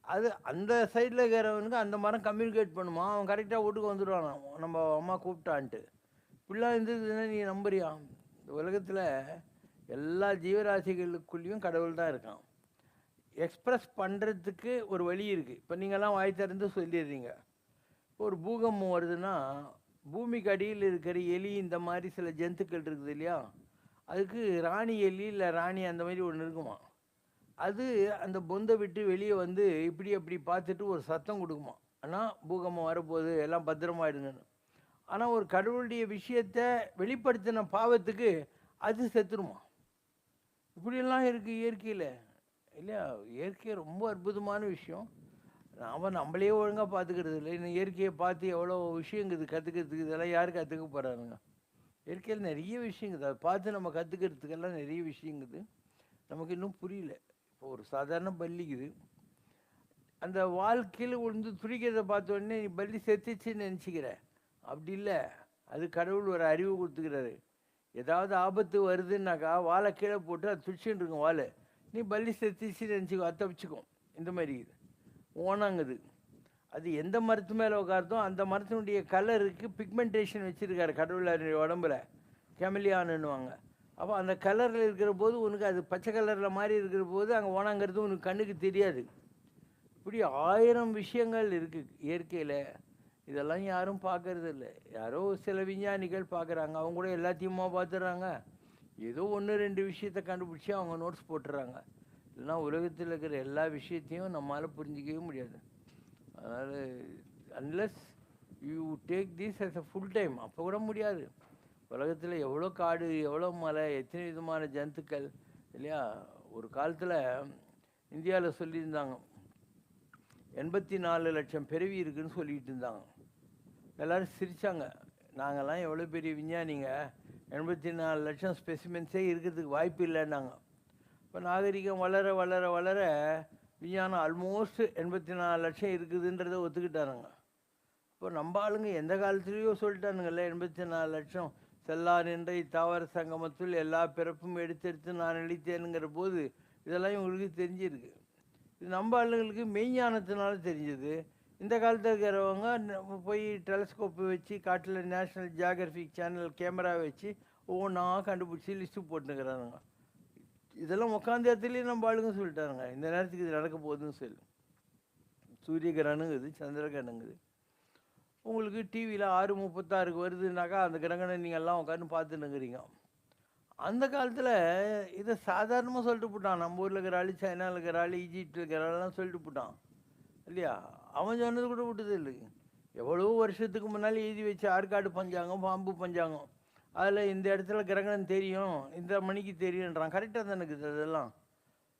அது அந்த சைடில் இருக்கிறவனுக்கு அந்த மரம் கம்யூனிகேட் பண்ணுமா, அவன் கரெக்டாக வீட்டுக்கு வந்துடுவான், நம்ம அம்மா கூப்பிட்டான்ட்டு. இப்படிலாம் இருந்ததுன்னா நீ நம்புறியா? இந்த உலகத்தில் எல்லா ஜீவராசிகளுக்குள்ளேயும் கடவுள் தான் இருக்கான். எக்ஸ்ப்ரெஸ் பண்ணுறதுக்கு ஒரு வழி இருக்குது. இப்போ நீங்கள்லாம் வாய் திறந்து சொல்லிடுறீங்க. இப்போ ஒரு பூகம்பம் வருதுன்னா பூமிக்கு அடியில் இருக்கிற எலி இந்த மாதிரி சில ஜந்துக்கள் இருக்குது இல்லையா, அதுக்கு ராணி எலி இல்லை ராணி அந்த மாதிரி ஒன்று இருக்குமா. அது அந்த பொந்தை விட்டு வெளியே இப்படி அப்படி பார்த்துட்டு ஒரு சத்தம் கொடுக்குமா, ஆனால் பூகம்பம் வரப்போகுது எல்லாம் பத்திரமாயிடுங்கன்னு. ஆனால் ஒரு கடவுளுடைய விஷயத்தை வெளிப்படுத்தின பாவத்துக்கு அது செத்துருமா. இப்படியெல்லாம் இருக்குது இயற்கையில் இல்லையா? இயற்கை ரொம்ப அற்புதமான விஷயம். நாம் நம்மளே ஒழுங்காக பார்த்துக்கிறது இல்லை. இன்னும் இயற்கையை பார்த்து எவ்வளோ விஷயங்குது கற்றுக்கிறதுக்கு. இதெல்லாம் யார் கற்றுக்க போகிறாருங்க? இயற்கையில் நிறைய விஷயங்குது, அதை பார்த்து நம்ம கற்றுக்கிறதுக்கெல்லாம் நிறைய விஷயங்குது. நமக்கு இன்னும் புரியல. இப்போ ஒரு சாதாரண பல்லிக்குது, அந்த வாழ்க்கையில் துடிக்கிறத பார்த்த உடனே நீ பல்லி செத்துச்சுன்னு நினச்சிக்கிற. அப்படி இல்லை, அது கடவுள் ஒரு அறிவு கொடுத்துக்கிறாரு. ஏதாவது ஆபத்து வருதுன்னாக்கா வாழை கீழே போட்டு அது துடிச்சுன்னு இருக்கும் வாழை, நீ பல்லி செத்துச்சுன்னு நினச்சிக்கோ, அதை தப்பிச்சுக்கும். இந்த மாதிரி இது ஓனாங்குது. அது எந்த மரத்து மேலே உட்காரதோ அந்த மரத்தினுடைய கலருக்கு பிக்மெண்டேஷன் வச்சுருக்காரு கடவுள் உடம்புல, கெமலியானுன்னுவாங்க. அப்போ அந்த கலரில் இருக்கிற போது உனக்கு அது பச்சை கலரில் மாதிரி இருக்கிற போது அங்கே ஓனாங்கிறது உனக்கு கண்ணுக்கு தெரியாது. இப்படி 1000 விஷயங்கள் இருக்குது இயற்கையில். இதெல்லாம் யாரும் பார்க்கறது இல்லை. யாரோ சில விஞ்ஞானிகள் பார்க்குறாங்க, அவங்க கூட எல்லாத்தையுமா பார்த்துடுறாங்க. ஏதோ 1-2 விஷயத்தை கண்டுபிடிச்சி அவங்க நோட்ஸ் போட்டுறாங்க. இல்லைன்னா உலகத்தில் இருக்கிற எல்லா விஷயத்தையும் நம்மளால் புரிஞ்சிக்கவே முடியாது. அதனால் unless you take this as a full time, அப்போ கூட முடியாது. உலகத்தில் எவ்வளோ காடு, எவ்வளோ மலை, எத்தனை விதமான ஜந்துக்கள் இல்லையா? ஒரு காலத்தில் இந்தியாவில் சொல்லியிருந்தாங்க 84 லட்சம் பிறவி இருக்குதுன்னு சொல்லிகிட்டு இருந்தாங்க. எல்லோரும் சிரித்தாங்க. நாங்கள்லாம் எவ்வளோ பெரிய விஞ்ஞானிங்க, 84 லட்சம் ஸ்பெசிமென்ஸே இருக்கிறதுக்கு வாய்ப்பு இல்லைன்னாங்க. இப்போ நாகரிகம் வளர வளர வளர விஞ்ஞானம் ஆல்மோஸ்ட் 84 லட்சம் இருக்குதுன்றதை ஒத்துக்கிட்டானுங்க. இப்போ நம்ம ஆளுங்க எந்த காலத்துலேயோ சொல்லிட்டானுங்கல்ல, 84 லட்சம் செல்லார் என்ற இத்தாவர சங்கமத்துள் எல்லா பிறப்பும் எடுத்தெடுத்து நான் அளித்தேனுங்கிற போது இதெல்லாம் இவங்களுக்கு தெரிஞ்சிருக்கு. இது நம்ம ஆளுங்களுக்கு மெய்ஞானத்தினால தெரிஞ்சது. இந்த காலத்தில் இருக்கிறவங்க போய் டெலஸ்கோப்பை வச்சு காட்டில் நேஷ்னல் ஜியாகிரபிக் சேனல் கேமரா வச்சு ஒவ்வொன்றா கண்டுபிடிச்சி லிஸ்ட்டு போட்டுக்கிறானுங்க. இதெல்லாம் உட்காந்த இடத்துலயே நம்ம ஆளுங்க சொல்லிட்டாங்க இந்த நேரத்துக்கு இது நடக்க போகுதுன்னு சொல்லி. சூரிய கிரகணங்குது, சந்திர கிரகணங்குது. உங்களுக்கு டிவியில் 6:36 வருதுனாக்கா அந்த கிரகணை நீங்கள் எல்லாம் உட்காந்து பார்த்துன்னுங்கிறீங்க. அந்த காலத்தில் இதை சாதாரணமாக சொல்லிட்டு போட்டான். நம்ம ஊரில் இருக்கிற ஆள், சைனாவில் இருக்கிற ஆள், ஈஜிப்டில் இருக்கிற ஆள்லாம் சொல்லிட்டு போட்டான் இல்லையா? அவன் சொன்னது கூட விட்டது இல்லை. எவ்வளோ வருஷத்துக்கு முன்னாடி எழுதி வச்சு ஆற்காடு பஞ்சாங்கம், பாம்பு பஞ்சாங்கம், அதில் இந்த இடத்துல கிரகணம் தெரியும், இந்த மணிக்கு தெரியுன்றான். கரெக்டாக தான் இருக்குது அதெல்லாம்.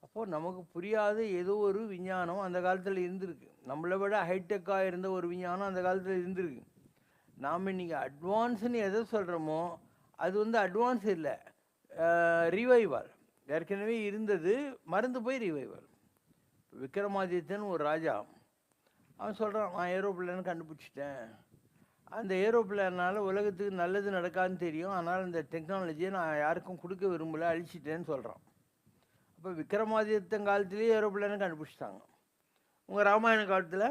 அப்போது நமக்கு புரியாத ஏதோ ஒரு விஞ்ஞானம் அந்த காலத்தில் இருந்திருக்கு. நம்மளை விட ஹைடெக்காக இருந்த ஒரு விஞ்ஞானம் அந்த காலத்தில் இருந்திருக்கு. நாம் இன்றைக்கி அட்வான்ஸ்னு எதை சொல்கிறோமோ அது வந்து அட்வான்ஸ் இல்லை, ரிவைவல். ஏற்கனவே இருந்தது மறந்து போய் ரிவைவல். விக்ரமாதித்யன் ஒரு ராஜா, அவன் சொல்கிறான் நான் ஏரோப்ளேன் கண்டுபிடிச்சிட்டேன், அந்த ஏரோப்ளேனால் உலகத்துக்கு நல்லது நடக்காதுன்னு தெரியும், ஆனால் இந்த டெக்னாலஜியை நான் யாருக்கும் கொடுக்க விரும்பலை, அழிச்சிட்டேன்னு சொல்கிறான். இப்போ விக்ரமாதித்யன் காலத்துலேயே ஏரோப்ளேனை கண்டுபிடிச்சிட்டாங்க. உங்கள் ராமாயண காலத்தில்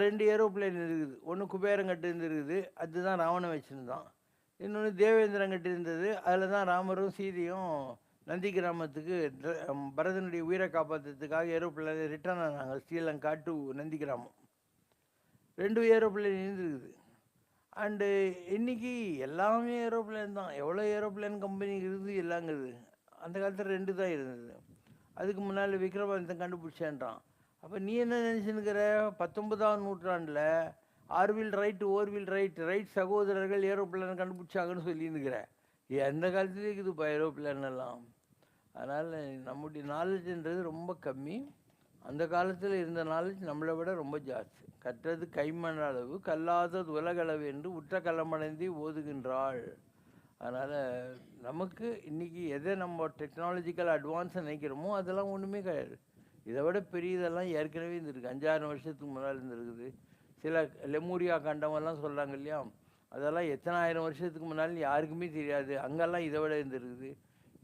2 ஏரோப்ளேன் இருக்குது. ஒன்று குபேரங்கிட்ட இருக்குது, அதுதான் ராவணன் வச்சுருந்தான். இன்னொன்று தேவேந்திரங்கிட்ட இருந்தது, அதில் தான் ராமரும் சீதையும் நந்தி கிராமத்துக்கு பரதனுடைய உயிரை காப்பாற்றுறதுக்காக ஏரோப்ளேன் ரிட்டர்ன் ஆனாங்க, ஸ்ரீலங்கா டு நந்தி கிராமம். 2 ஏரோப்ளேன் இருந்துருக்குது. அண்டு இன்றைக்கி எல்லாமே ஏரோப்ளேன் தான். எவ்வளோ ஏரோப்ளேன் கம்பெனி இருக்குது எல்லாங்கிறது. அந்த காலத்தில் 2 தான் இருந்தது. அதுக்கு முன்னால் விக்ரமாதித்யன் கண்டுபிடிச்சேன்றான். அப்போ நீ என்ன நினச்சின்னுக்கிற? 19ஆம் நூற்றாண்டில் ஆர்வில் ரைட், ஓர்வில் ரைட் சகோதரர்கள் ஏரோப்ளேன் கண்டுபிடிச்சாங்கன்னு சொல்லியிருந்துக்கிற. எந்த காலத்துலேயும் இருக்குதுப்பா ஏரோப்ளேன் எல்லாம். அதனால் நம்முடைய நாலேஜ்ன்றது ரொம்ப கம்மி. அந்த காலத்தில் இருந்த நாலேஜ் நம்மளை விட ரொம்ப ஜாஸ்தி. கற்றது கைமண் அளவு, கல்லாதது உலகளவு என்று உற்ற களமடைந்து ஓதுகின்றாள். அதனால் நமக்கு இன்றைக்கி எதை நம்ம டெக்னாலஜிக்கல் அட்வான்ஸை நினைக்கிறோமோ அதெல்லாம் ஒன்றுமே கிடையாது. இதை விட பெரியதெல்லாம் ஏற்கனவே இருந்திருக்கு. 5,000 வருஷத்துக்கு முன்னால் இருந்திருக்குது. சில லெமூரியா கண்டமெல்லாம் சொல்கிறாங்க இல்லையா, அதெல்லாம் எத்தனை ஆயிரம் வருஷத்துக்கு முன்னாலும் யாருக்குமே தெரியாது. அங்கெல்லாம் இதை விட இருந்திருக்குது.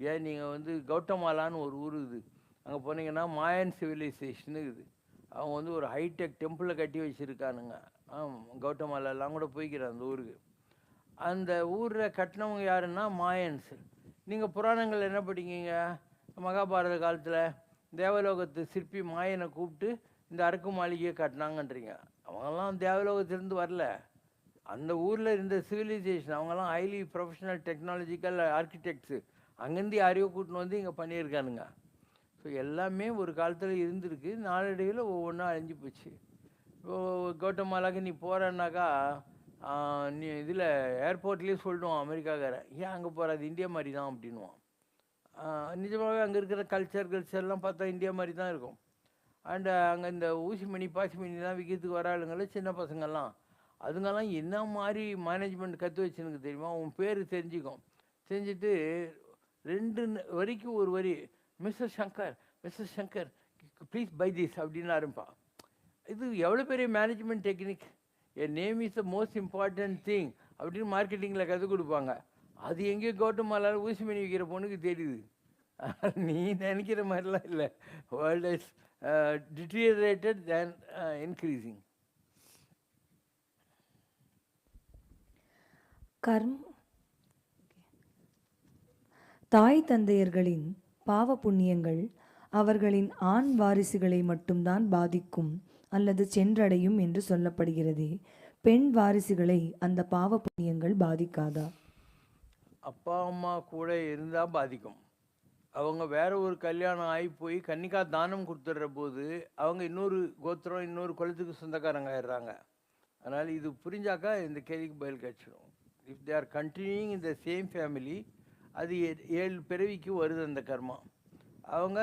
ஏன் நீங்கள் வந்து கௌட்டமாலான்னு ஒரு ஊர் இருக்குது, அங்கே போனீங்கன்னா மாயன் சிவிலைசேஷன் இருக்குது. அவங்க வந்து ஒரு ஹைடெக் டெம்பிளை கட்டி வச்சுருக்கானுங்க. கௌட்டமாலாலாம் கூட போய்க்கிறேன் அந்த ஊருக்கு. அந்த ஊரில் கட்டினவங்க யாருன்னா மாயன்ஸ். நீங்கள் புராணங்கள் என்ன படிக்கீங்க? மகாபாரத காலத்தில் தேவலோகத்து சிற்பி மாயனை கூப்பிட்டு இந்த அரக்கு மாளிகையை கட்டினாங்கன்றீங்க. அவங்கெல்லாம் தேவலோகத்திலேருந்து வரல, அந்த ஊரில் இருந்த சிவிலைசேஷன். அவங்கெல்லாம் ஹைலி ப்ரொஃபஷனல் டெக்னாலஜிக்கல் ஆர்கிடெக்ட்ஸு. அங்கேருந்து யாரையோ கூட்டின்னு வந்து இங்கே பண்ணியிருக்கானுங்க. ஸோ எல்லாமே ஒரு காலத்தில் இருந்திருக்கு. நாளடைவில் ஒவ்வொன்றா அழிஞ்சு போச்சு. இப்போது கௌட்டமாலாக்கு நீ போகிறன்னாக்கா நீ இதில் ஏர்போர்ட்லேயே சொல்லிடுவான் அமெரிக்காக்காரன், ஏன் அங்கே போகிற, அது இந்தியா மாதிரி தான் அப்படின்வான். நிஜமாகவே அங்கே இருக்கிற கல்ச்சர்லாம் பார்த்தா இந்தியா மாதிரி தான் இருக்கும். அண்டு அங்கே இந்த ஊசி மணி பாசி மணிலாம் விற்கிறதுக்கு வர ஆளுங்களும் சின்ன பசங்கள்லாம், அதுங்கெல்லாம் என்ன மாதிரி மேனேஜ்மெண்ட் கற்று வச்சுனுக்கு தெரியுமா? உன் பேர் தெரிஞ்சுக்கும். செஞ்சுட்டு 2 வரிக்கு ஒரு வரி, mister Shankar please buy this அப்படின்னு ஆரம்பிப்பான். இது எவ்வளோ பெரிய மேனேஜ்மெண்ட் டெக்னிக். என் name is the most important thing அப்படின்னு மார்க்கெட்டிங்கில் கற்றுக் கொடுப்பாங்க. அது எங்கேயோ கௌட்டமாலால் ஊசி மணி விற்கிற பொண்ணுக்கு தெரியுது. நீ நினைக்கிற மாதிரிலாம் இல்லை. World is deteriorated than increasing. தாய் தந்தையர்களின் பாவ புண்ணியங்கள் அவர்களின் ஆண் வாரிசுகளை மட்டும்தான் பாதிக்கும் அல்லது சென்றடையும் என்று சொல்லப்படுகிறது. பெண் வாரிசுகளை அந்த பாவ புண்ணியங்கள் பாதிக்காதா? அப்பா அம்மா கூட இருந்தால் பாதிக்கும். அவங்க வேற ஒரு கல்யாணம் ஆகி போய் கன்னிகா தானம் கொடுத்துட்ற போது அவங்க இன்னொரு கோத்திரம், இன்னொரு குலத்துக்கு சொந்தக்காரங்க ஆயிடுறாங்க. அதனால் இது புரிஞ்சாக்கா இந்த கேள்விக்கு பதில் கிடச்சிடும். If they are continuing in the same family, அது 7 பிறவிக்கு வருது அந்த கர்மா. அவங்க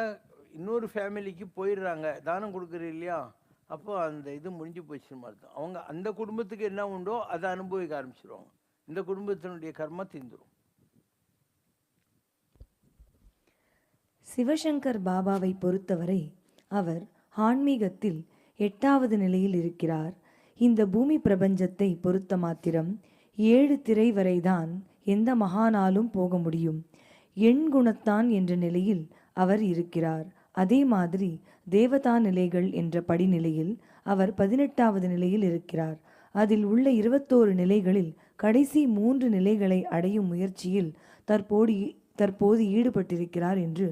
இன்னொரு ஃபேமிலிக்கு போயிடுறாங்க, தானம் கொடுக்குறது இல்லையா, அப்போ அந்த இது முடிஞ்சு போச்சுன்னு அர்த்தம். அவங்க அந்த குடும்பத்துக்கு என்ன உண்டோ அதை அனுபவிக்க ஆரம்பிச்சிடுவாங்க. இந்த குடும்பத்தினுடைய கர்மா தீந்துடும். சிவசங்கர் பாபாவை பொறுத்தவரை அவர் ஆன்மீகத்தில் 8வது நிலையில் இருக்கிறார். இந்த பூமி பிரபஞ்சத்தை பொறுத்த மாத்திரம் 7 திரை வரைதான் எந்த மகானாலும் போக முடியும். எண் குணத்தான் என்ற நிலையில் அவர் இருக்கிறார். அதே மாதிரி தேவதா நிலைகள் என்ற படிநிலையில் அவர் 18வது நிலையில் இருக்கிறார். அதில் உள்ள 21 நிலைகளில் கடைசி 3 நிலைகளை அடையும் முயற்சியில் தற்போது ஈடுபட்டிருக்கிறார் என்று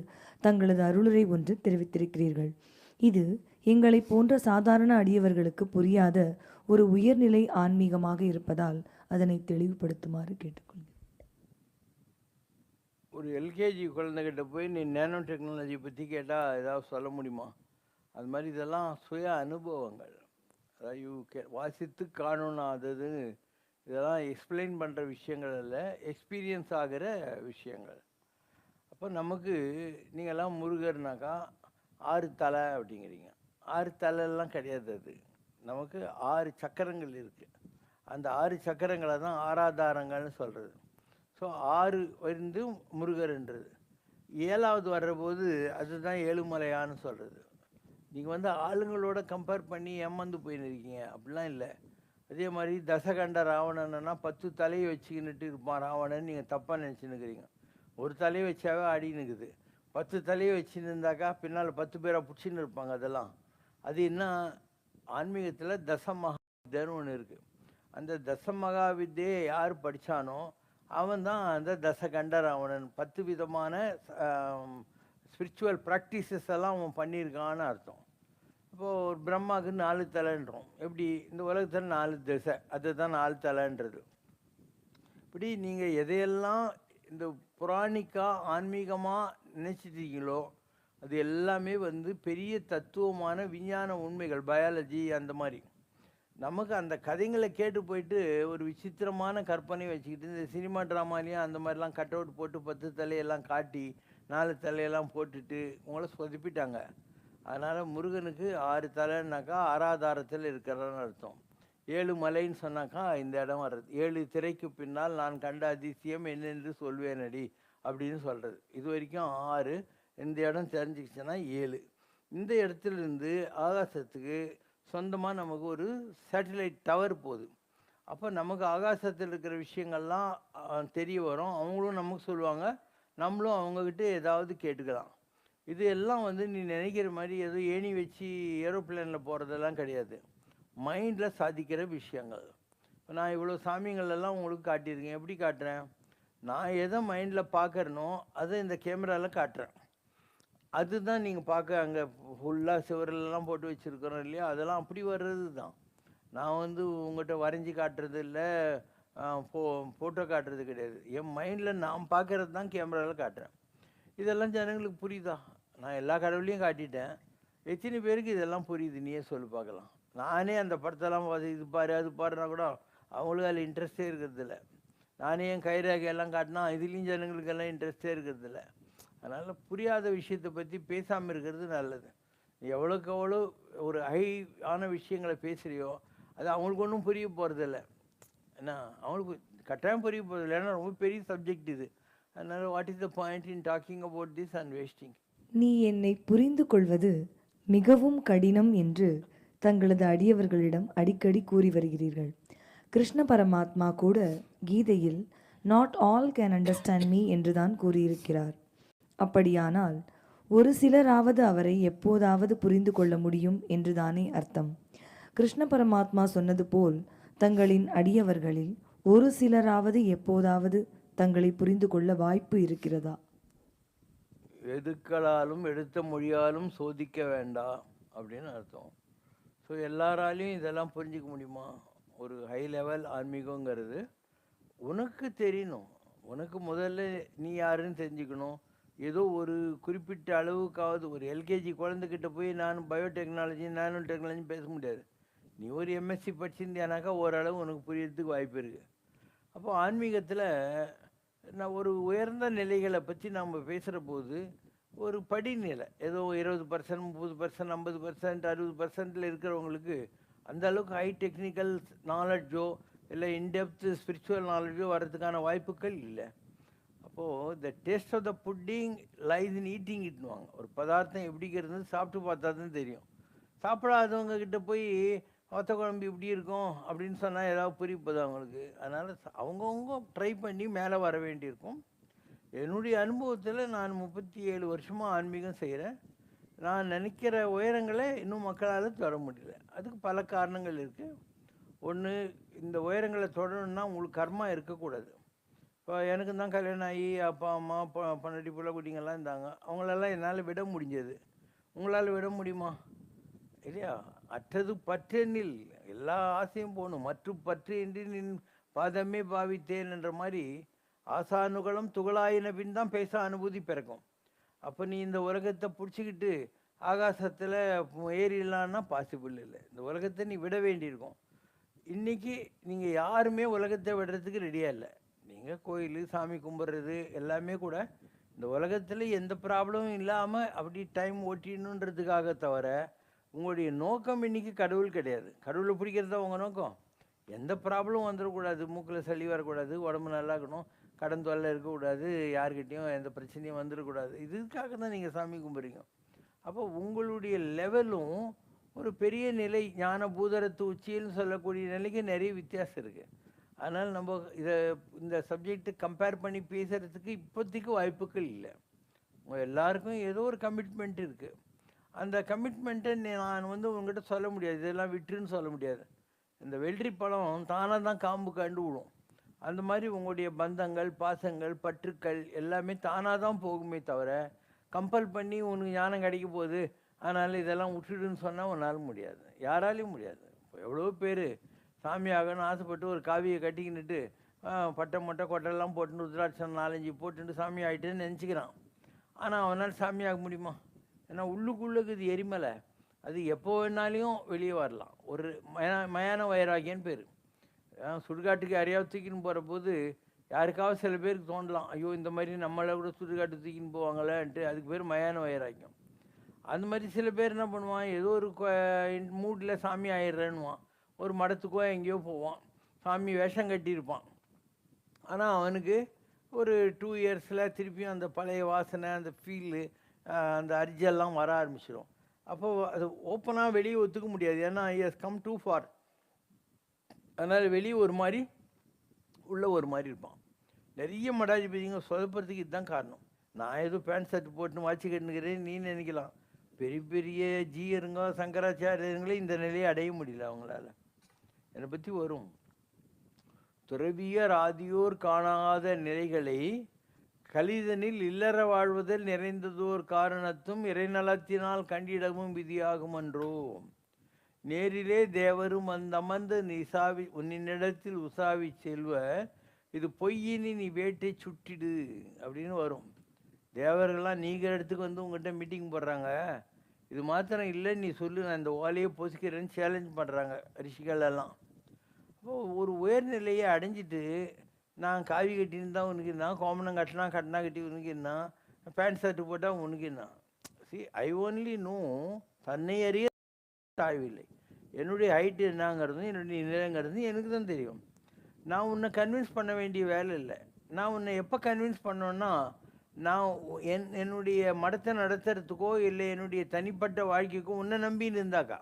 தங்களது அருளுரை ஒன்று தெரிவித்திருக்கிறீர்கள். இது எங்களை போன்ற சாதாரண அடியவர்களுக்கு புரியாத ஒரு உயர்நிலை ஆன்மீகமாக இருப்பதால் அதனை தெளிவுபடுத்துமாறு கேட்டுக்கொள்கிறேன். ஒரு எல்கேஜி குழந்தைகிட்ட போய் நீ நேனோ டெக்னாலஜி பற்றி கேட்டால் ஏதாவது சொல்ல முடியுமா? அது மாதிரி இதெல்லாம் சுய அனுபவங்கள். அதாவது வாசித்து காணணும்னாதது இதெல்லாம் எக்ஸ்பிளைன் பண்ணுற விஷயங்கள் இல்லை, எக்ஸ்பீரியன்ஸ் ஆகிற விஷயங்கள். அப்போ நமக்கு நீங்கள்லாம் முருகர்னாக்கா 6 தலை அப்படிங்கிறீங்க. 6 தலையெல்லாம் கிடையாது. அது நமக்கு 6 சக்கரங்கள் இருக்குது. அந்த 6 சக்கரங்களை தான் ஆராதாரங்கள்னு சொல்கிறது. ஸோ 6 வந்து முருகர்ன்றது. 7வது வர்றபோது அதுதான் ஏழுமலையான்னு சொல்கிறது. நீங்கள் வந்து ஆளுங்களோட கம்பேர் பண்ணி ஏமாந்து போயிருக்கீங்க, அப்படிலாம் இல்லை. அதே மாதிரி தசகண்ட ராவணன்னா 10 தலையை வச்சுக்கின்னுட்டு இருப்பான் ராவணன், நீங்கள் தப்பாக நினச்சின்னுக்கிறீங்க. ஒரு தலையை வச்சாவே ஆடின்னு இருக்குது. 10 தலையை வச்சுன்னு இருந்தாக்கா பின்னால் 10 பேரை பிடிச்சின்னு இருப்பாங்க. அதெல்லாம் அது என்ன, ஆன்மீகத்தில் தசமகாவித்யன்னு ஒன்று இருக்குது. அந்த தசமகாவித்யை யார் படித்தானோ அவன் தான் அந்த தசகண்ட ராவணன். 10 விதமான ஸ்பிரிச்சுவல் ப்ராக்டிசஸ் எல்லாம் அவன் பண்ணியிருக்கான்னு அர்த்தம். இப்போது ஒரு பிரம்மாவுக்கு 4 தலைன்றோம். எப்படி இந்த உலகத்தில் 4 திசை, அதுதான் 4 தலைன்றது. இப்படி நீங்கள் எதையெல்லாம் இந்த புராணிக்காக ஆன்மீகமாக நினச்சிட்டீங்களோ அது எல்லாமே வந்து பெரிய தத்துவமான விஞ்ஞான உண்மைகள், பயாலஜி அந்த மாதிரி. நமக்கு அந்த கதைங்களை கேட்டு போயிட்டு ஒரு விசித்திரமான கற்பனை வச்சுக்கிட்டு இந்த சினிமா ட்ராமாலேயும் அந்த மாதிரிலாம் கட் அவுட் போட்டு 10 தலையெல்லாம் காட்டி 4 தலையெல்லாம் போட்டுட்டு உங்களை சொதப்பிட்டாங்க. அதனால் முருகனுக்கு 6 தலைன்னாக்கா ஆராதாரத்தில் இருக்கிறன்னு அர்த்தம். 7 மலைன்னு சொன்னாக்கா இந்த இடம் வர்றது. 7 திரைக்கு பின்னால் நான் கண்ட அதிசயம் என்னென்று சொல்வேனடி அப்படின்னு சொல்கிறது. இது வரைக்கும் 6, இந்த இடம் தெரிஞ்சிக்கிச்சுன்னா 7. இந்த இடத்துலேருந்து ஆகாசத்துக்கு சொந்தமாக நமக்கு ஒரு சேட்டலைட் டவர் போகுது. அப்போ நமக்கு ஆகாசத்தில் இருக்கிற விஷயங்கள்லாம் தெரிய வரும். அவங்களும் நமக்கு சொல்லுவாங்க, நம்மளும் அவங்கக்கிட்ட ஏதாவது கேட்டுக்கலாம். இது எல்லாம் வந்து நீ நினைக்கிற மாதிரி ஏதோ ஏணி வச்சு ஏரோப்ளேனில் போகிறதெல்லாம் கிடையாது. மைண்டில் சாதிக்கிற விஷயங்கள். இப்போ நான் இவ்வளோ சாமிங்களெல்லாம் உங்களுக்கு காட்டியிருக்கேன். எப்படி காட்டுறேன்? நான் எதை மைண்டில் பார்க்குறனோ அதை இந்த கேமராவில் காட்டுறேன். அதுதான் நீங்கள் பார்க்க அங்கே ஃபுல்லாக சிவரெல்லாம் போட்டு வச்சுருக்கிறோம் இல்லையா, அதெல்லாம் அப்படி வர்றது தான். நான் வந்து உங்கள்கிட்ட வரைஞ்சி காட்டுறது இல்லை, ஃபோட்டோ காட்டுறது கிடையாது. என் மைண்டில் நான் பார்க்குறது தான் கேமராவில் காட்டுறேன். இதெல்லாம் ஜனங்களுக்கு புரியுதா? நான் எல்லா கடவுளையும் காட்டிட்டேன். எத்தனை பேருக்கு இதெல்லாம் புரியுது? நீயே சொல்லி பார்க்கலாம். நானே அந்த படத்தெல்லாம் பார்த்து இது பாரு அது பாருனா கூட அவங்களுக்கு அதில் இன்ட்ரெஸ்டே இருக்கிறதில்ல. நானே என் கைரேகையெல்லாம் காட்டினா இதுலேயும் ஜனங்களுக்கெல்லாம் இன்ட்ரெஸ்டே இருக்கிறதில்ல. அதனால் புரியாத விஷயத்தை பற்றி பேசாமல் இருக்கிறது நல்லது. எவ்வளோக்கு எவ்வளோ ஒரு ஹையான விஷயங்களை பேசுகிறியோ அது அவங்களுக்கு ஒன்றும் புரிய போகிறதில்ல. ஏன்னா அவங்களுக்கு கட்டாயம் புரிய போகிறதில்ல, ஏன்னா ரொம்ப பெரிய சப்ஜெக்ட் இது. அதனால் what is the point in talking about this and wasting? நீ என்னை புரிந்து கொள்வது மிகவும் கடினம் என்று தங்களது அடியவர்களிடம் அடிக்கடி கூறி வருகிறீர்கள். கிருஷ்ண பரமாத்மா கூட கீதையில் not all can understand me என்றுதான் கூறியிருக்கிறார். அப்படியானால் ஒரு சிலராவது அவரை எப்போதாவது புரிந்து கொள்ள முடியும் என்றுதானே அர்த்தம். கிருஷ்ண பரமாத்மா சொன்னது போல் தங்களின் அடியவர்களில் ஒரு சிலராவது எப்போதாவது தங்களை புரிந்து கொள்ள வாய்ப்பு இருக்கிறதா? எதுக்களாலும் எடுத்த மொழியாலும் சோதிக்க வேண்டாம் அப்படின்னு அர்த்தம். ஸோ எல்லாராலையும் இதெல்லாம் புரிஞ்சிக்க முடியுமா? ஒரு ஹை லெவல் ஆன்மீகங்கிறது உனக்கு தெரியணும். உனக்கு முதல்ல நீ யாருன்னு தெரிஞ்சுக்கணும். ஏதோ ஒரு குறிப்பிட்ட அளவுக்காவது ஒரு எல்கேஜி குழந்தைகிட்ட போய் நான் பயோடெக்னாலஜி நானோ டெக்னாலஜி பேச முடியாது. நீ ஒரு எம்எஸ்சி படிச்சிருந்தியானாக்கா ஓரளவு உனக்கு புரியறதுக்கு வாய்ப்பு இருக்குது. அப்போ ஆன்மீகத்தில் நான் ஒரு உயர்ந்த நிலைகளை பற்றி நாம் பேசுகிற போது ஒரு படிநிலை ஏதோ 20%, 30%, 50%, 60% இருக்கிறவங்களுக்கு அந்த அளவுக்கு ஹை டெக்னிக்கல் நாலெட்ஜோ இல்லை இன்டெப்த் ஸ்பிரிச்சுவல் நாலெட்ஜோ வர்றதுக்கான வாய்ப்புகள் இல்லை. அப்போது the taste of the pudding lies in eating இட்னுவாங்க. ஒரு பதார்த்தம் எப்படிங்கிறது சாப்பிட்டு பார்த்தா தான் தெரியும். சாப்பிடாதவங்க கிட்ட போய் வத்த குழம்பு இப்படி இருக்கும் அப்படின்னு சொன்னால் ஏதாவது புரிப்பது அவங்களுக்கு. அதனால் அவங்கவுங்க ட்ரை பண்ணி மேலே வர வேண்டியிருக்கும். என்னுடைய அனுபவத்தில் நான் 37 வருஷமாக ஆன்மீகம் செய்கிறேன். நான் நினைக்கிற உயரங்களை இன்னும் மக்களால் தொட முடியல. அதுக்கு பல காரணங்கள் இருக்குது. ஒன்று, இந்த உயரங்களை தொடரணுன்னா உங்களுக்கு கர்மா இருக்கக்கூடாது. இப்போ எனக்கு தான் கல்யாணம் ஆகி அப்பா அம்மா பொண்டாட்டி பிள்ளை குட்டிங்கெல்லாம் இருந்தாங்க. அவங்களெல்லாம் என்னால் விட முடிஞ்சது. உங்களால் விட முடியுமா? இல்லையா? அற்றது பற்றெனில் எல்லா ஆசையும் போகணும். மற்ற பற்று என்று நின் பாதமே பாவித்தேன் என்ற மாதிரி ஆசானுகளும் துகளாயின பின் தான் பேச அனுபூதி பிறக்கும். அப்போ நீ இந்த உலகத்தை பிடிச்சிக்கிட்டு ஆகாசத்தில் ஏறிடலான்னா பாசிபிள் இல்லை. இந்த உலகத்தை நீ விட வேண்டியிருக்கும். இன்றைக்கி நீங்கள் யாருமே உலகத்தை விடுறதுக்கு ரெடியாக இல்லை. நீங்கள் கோயில் சாமி கும்பிட்றது எல்லாமே கூட இந்த உலகத்தில் எந்த ப்ராப்ளமும் இல்லாமல் அப்படி டைம் ஓட்டிடணுன்றதுக்காக தவிர உங்களுடைய நோக்கம் இன்றைக்கி கடவுள் கிடையாது. கடவுளை பிடிக்கிறது தான் உங்கள் நோக்கம். எந்த ப்ராப்ளமும் வந்துடக்கூடாது, மூக்கில் சளி வரக்கூடாது, உடம்பு நல்லா இருக்கணும், கடன் தொல்லை இருக்கக்கூடாது, யார்கிட்டையும் எந்த பிரச்சனையும் வந்துடக்கூடாது. இதுக்காக தான் நீங்கள் சாமி கும்பிட்றீங்க. அப்போ உங்களுடைய லெவலும் ஒரு பெரிய நிலை, ஞான பூதரத்து உச்சின்னு சொல்லக்கூடிய நிலைக்கு நிறைய வித்தியாசம் இருக்குது. அதனால் நம்ம இந்த சப்ஜெக்டு கம்பேர் பண்ணி பேசுகிறதுக்கு இப்போதைக்கு வாய்ப்புகள் இல்லை. உங்கள் எல்லாருக்கும் ஏதோ ஒரு கமிட்மெண்ட் இருக்குது. அந்த கமிட்மெண்ட்டை நான் உங்கள்கிட்ட சொல்ல முடியாது, இதெல்லாம் விட்டுருன்னு சொல்ல முடியாது. இந்த வெள்ளரி பழம் தானாக தான் காம்பு கண்டு விடும். அந்த மாதிரி உங்களுடைய பந்தங்கள், பாசங்கள், பற்றுக்கள் எல்லாமே தானாக தான் போகுமே தவிர கம்பல் பண்ணி உனக்கு ஞானம் கிடைக்க போகுது அதனால் இதெல்லாம் விட்டுடுன்னு சொன்னால் உன்னால் முடியாது, யாராலையும் முடியாது. இப்போ எவ்வளோ பேர் சாமி ஆகணும்னு ஆசைப்பட்டு ஒரு காவியை கட்டிக்கின்னுட்டு பட்டை மொட்டை கொட்டையெல்லாம் போட்டுன்னு ருத்ராட்சம் 4-5 போட்டுட்டு சாமி ஆகிட்டேன்னு நினச்சிக்கிறான். ஆனால் அவனால் சாமி ஆக முடியுமா? ஏன்னா உள்ளுக்குள்ளுக்கு இது எரிமலை, அது எப்போ வேணாலையும் வெளியே வரலாம். ஒரு மயான வைராகியன்னு பேர். சுடுகாட்டுக்கு யாரையாவது தூக்கின்னு போகிற போது யாருக்காவது சில பேருக்கு தோண்டலாம், ஐயோ இந்த மாதிரி நம்மளை கூட சுடுகாட்டு தூக்கின்னு போவாங்களேன்ட்டு. அதுக்கு பேர் மயான வைராக்கியம். அந்த மாதிரி சில பேர் என்ன பண்ணுவான், ஏதோ ஒரு மூடில் சாமி ஆயிடுறேன்னுவான். ஒரு மடத்துக்கோ எங்கேயோ போவான், சாமி வேஷம் கட்டியிருப்பான். ஆனால் அவனுக்கு ஒரு 2 இயர்ஸில் திருப்பியும் அந்த பழைய வாசனை, அந்த ஃபீலு, அந்த அர்ஜெல்லாம் வர ஆரம்பிச்சிடும். அப்போது அது ஓப்பனாக வெளியே ஒத்துக்க முடியாது, ஏன்னா ஐ ஹஸ் கம் டூ ஃபார். அதனால் வெளியே ஒரு மாதிரி உள்ள ஒரு மாதிரி இருப்பான். நிறைய மடாதிபதிங்க சொதப்புறதுக்கு இதுதான் காரணம். நான் ஏதோ பேண்ட் ஷர்ட் போட்டுன்னு வாட்சி கட்டுனுக்கிறேன் நீ நினைக்கலாம். பெரிய பெரிய ஜீயருங்க சங்கராச்சாரியங்களே இந்த நிலையை அடைய முடியல அவங்களால. என்னை பற்றி வரும். துறவியர் ஆதியோர் காணாத நிலைகளை கலிதனில் இல்லற வாழ்வதில் நிறைந்ததோர் காரணத்தும் இறைநலத்தினால் கண்டிடமும் விதியாகும் அன்றோ. நேரிலே தேவரும் அந்தமர்ந்து நிசாவி உன்னிடத்தில் உசாவி செல்வ இது பொய்யினி நீ வேட்டை சுட்டிடு அப்படின்னு வரும். தேவர்கள்லாம் நீங்கிற இடத்துக்கு உங்கள்கிட்ட மீட்டிங் போடுறாங்க, இது மாத்திரம் இல்லை நீ சொல்லு, நான் இந்த ஓலையை பொசிக்கிறேன்னு சேலஞ்ச் பண்ணுறாங்க ரிஷிகள் எல்லாம். அப்போது ஒரு உயர்நிலையை அடைஞ்சிட்டு நான் காவி கட்டின்னு தான் உனக்கு என்ன, கோமணம் கட்டினா கட்டி உனக்கு என்ன, பேண்ட் ஷர்ட்டு போட்டால் உனக்கு என்ன. சி ஐ ஓன்லி நோ, தன்னை அறிய தாழ்வில்லை. என்னுடைய ஹைட்டு என்னங்கிறதும் என்னுடைய நிலைங்கிறதும் எனக்கு தான் தெரியும். நான் உன்னை கன்வின்ஸ் பண்ண வேண்டிய வேலை இல்லை. நான் உன்னை எப்போ கன்வின்ஸ் பண்ணோன்னா, நான் என்னுடைய மடத்தை நடத்துறதுக்கோ இல்லை என்னுடைய தனிப்பட்ட வாழ்க்கைக்கோ உன்னை நம்பின்னு இருந்தாக்கா.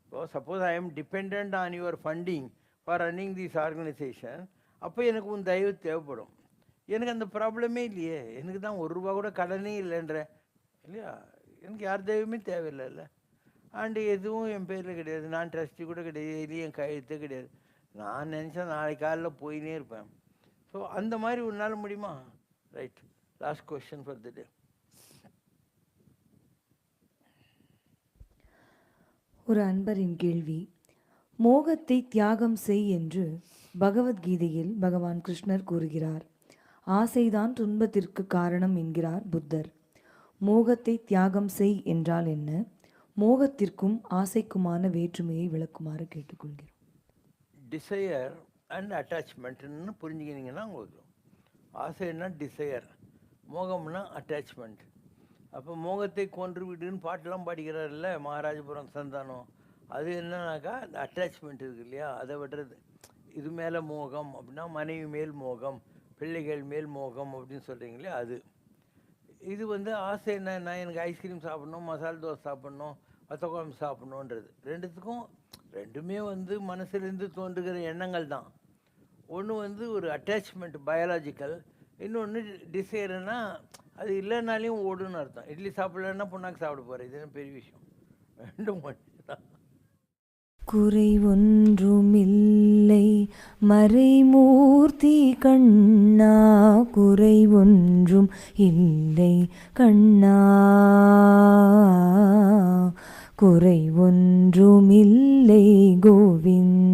இப்போ suppose I am depend on your funding for running this organisation, அப்போ எனக்கு உன் தயவு தேவைப்படும். எனக்கு அந்த ப்ராப்ளமே இல்லையே, எனக்கு தான் ₹1 கூட கடனே இல்லைன்ற இல்லையா, எனக்கு யார் தயவுமே தேவையில்லைல்ல. அண்டு எதுவும் என் பேரில் கிடையாது, நான் ட்ரஸ்டி கூட கிடையாது, எதுவும் என் கையெழுத்தே கிடையாது. நான் நினச்சேன் நாளைக்கு காலையில் போயினே இருப்பேன். ஸோ அந்த மாதிரி உன்னால் முடியுமா? Right, last question for the day. ஒரு அன்பரின் கேள்வி. மோகத்தை தியாகம் செய் என்று பகவத்கீதையில் பகவான் கிருஷ்ணர் கூறுகிறார். ஆசைதான் துன்பத்திற்கு காரணம் என்கிறார் புத்தர். மோகத்தை தியாகம் செய் என்றால் என்ன? மோகத்திற்கும் ஆசைக்குமான வேற்றுமையை விளக்குமாறு கேட்டுக்கொள்கிறோம். டிசையர் அண்ட் அட்டாச்மெண்ட்னு புரிஞ்சுக்கினீங்கன்னா உங்களுக்கு ஆசைன்னா டிசையர், மோகம்னா அட்டாச்மெண்ட். அப்போ மோகத்தை கொன்று விடுன்னு பாட்டெல்லாம் பாடிக்கிறார்ல மகாராஜபுரம் சந்தானம். அது என்னன்னாக்கா அந்த அட்டாச்மெண்ட் இருக்குது இல்லையா, அதை விடுறது. இது மேலே மோகம் அப்படின்னா மனைவி மேல் மோகம், பிள்ளைகள் மேல் மோகம் அப்படின்னு சொல்கிறீங்களே அது. இது ஆசை என்ன, எனக்கு ஐஸ்கிரீம் சாப்பிட்ணும், மசால் தோசை சாப்பிட்ணும், வத்த குழம்பு சாப்பிட்ணுன்றது. ரெண்டுத்துக்கும் ரெண்டுமே மனசுலேருந்து தோன்றுகிற எண்ணங்கள் தான். ஒன்று ஒரு அட்டாச்மெண்ட் பயாலஜிக்கல், இன்னொன்று டிசையர்னா அது இல்லைனாலையும் ஓடுன்னு அர்த்தம். இட்லி சாப்பிட்லன்னா புண்ணாக்கு சாப்பிட போகிறேன், இது பெரிய விஷயம். ரெண்டும் ஒன்று தான். குறை ஒன்றுமில்லை மறைமூர்த்தி கண்ணா, குறை ஒன்றும் இல்லை கண்ணா, குறை ஒன்றுமில்லை கோவிந்தா.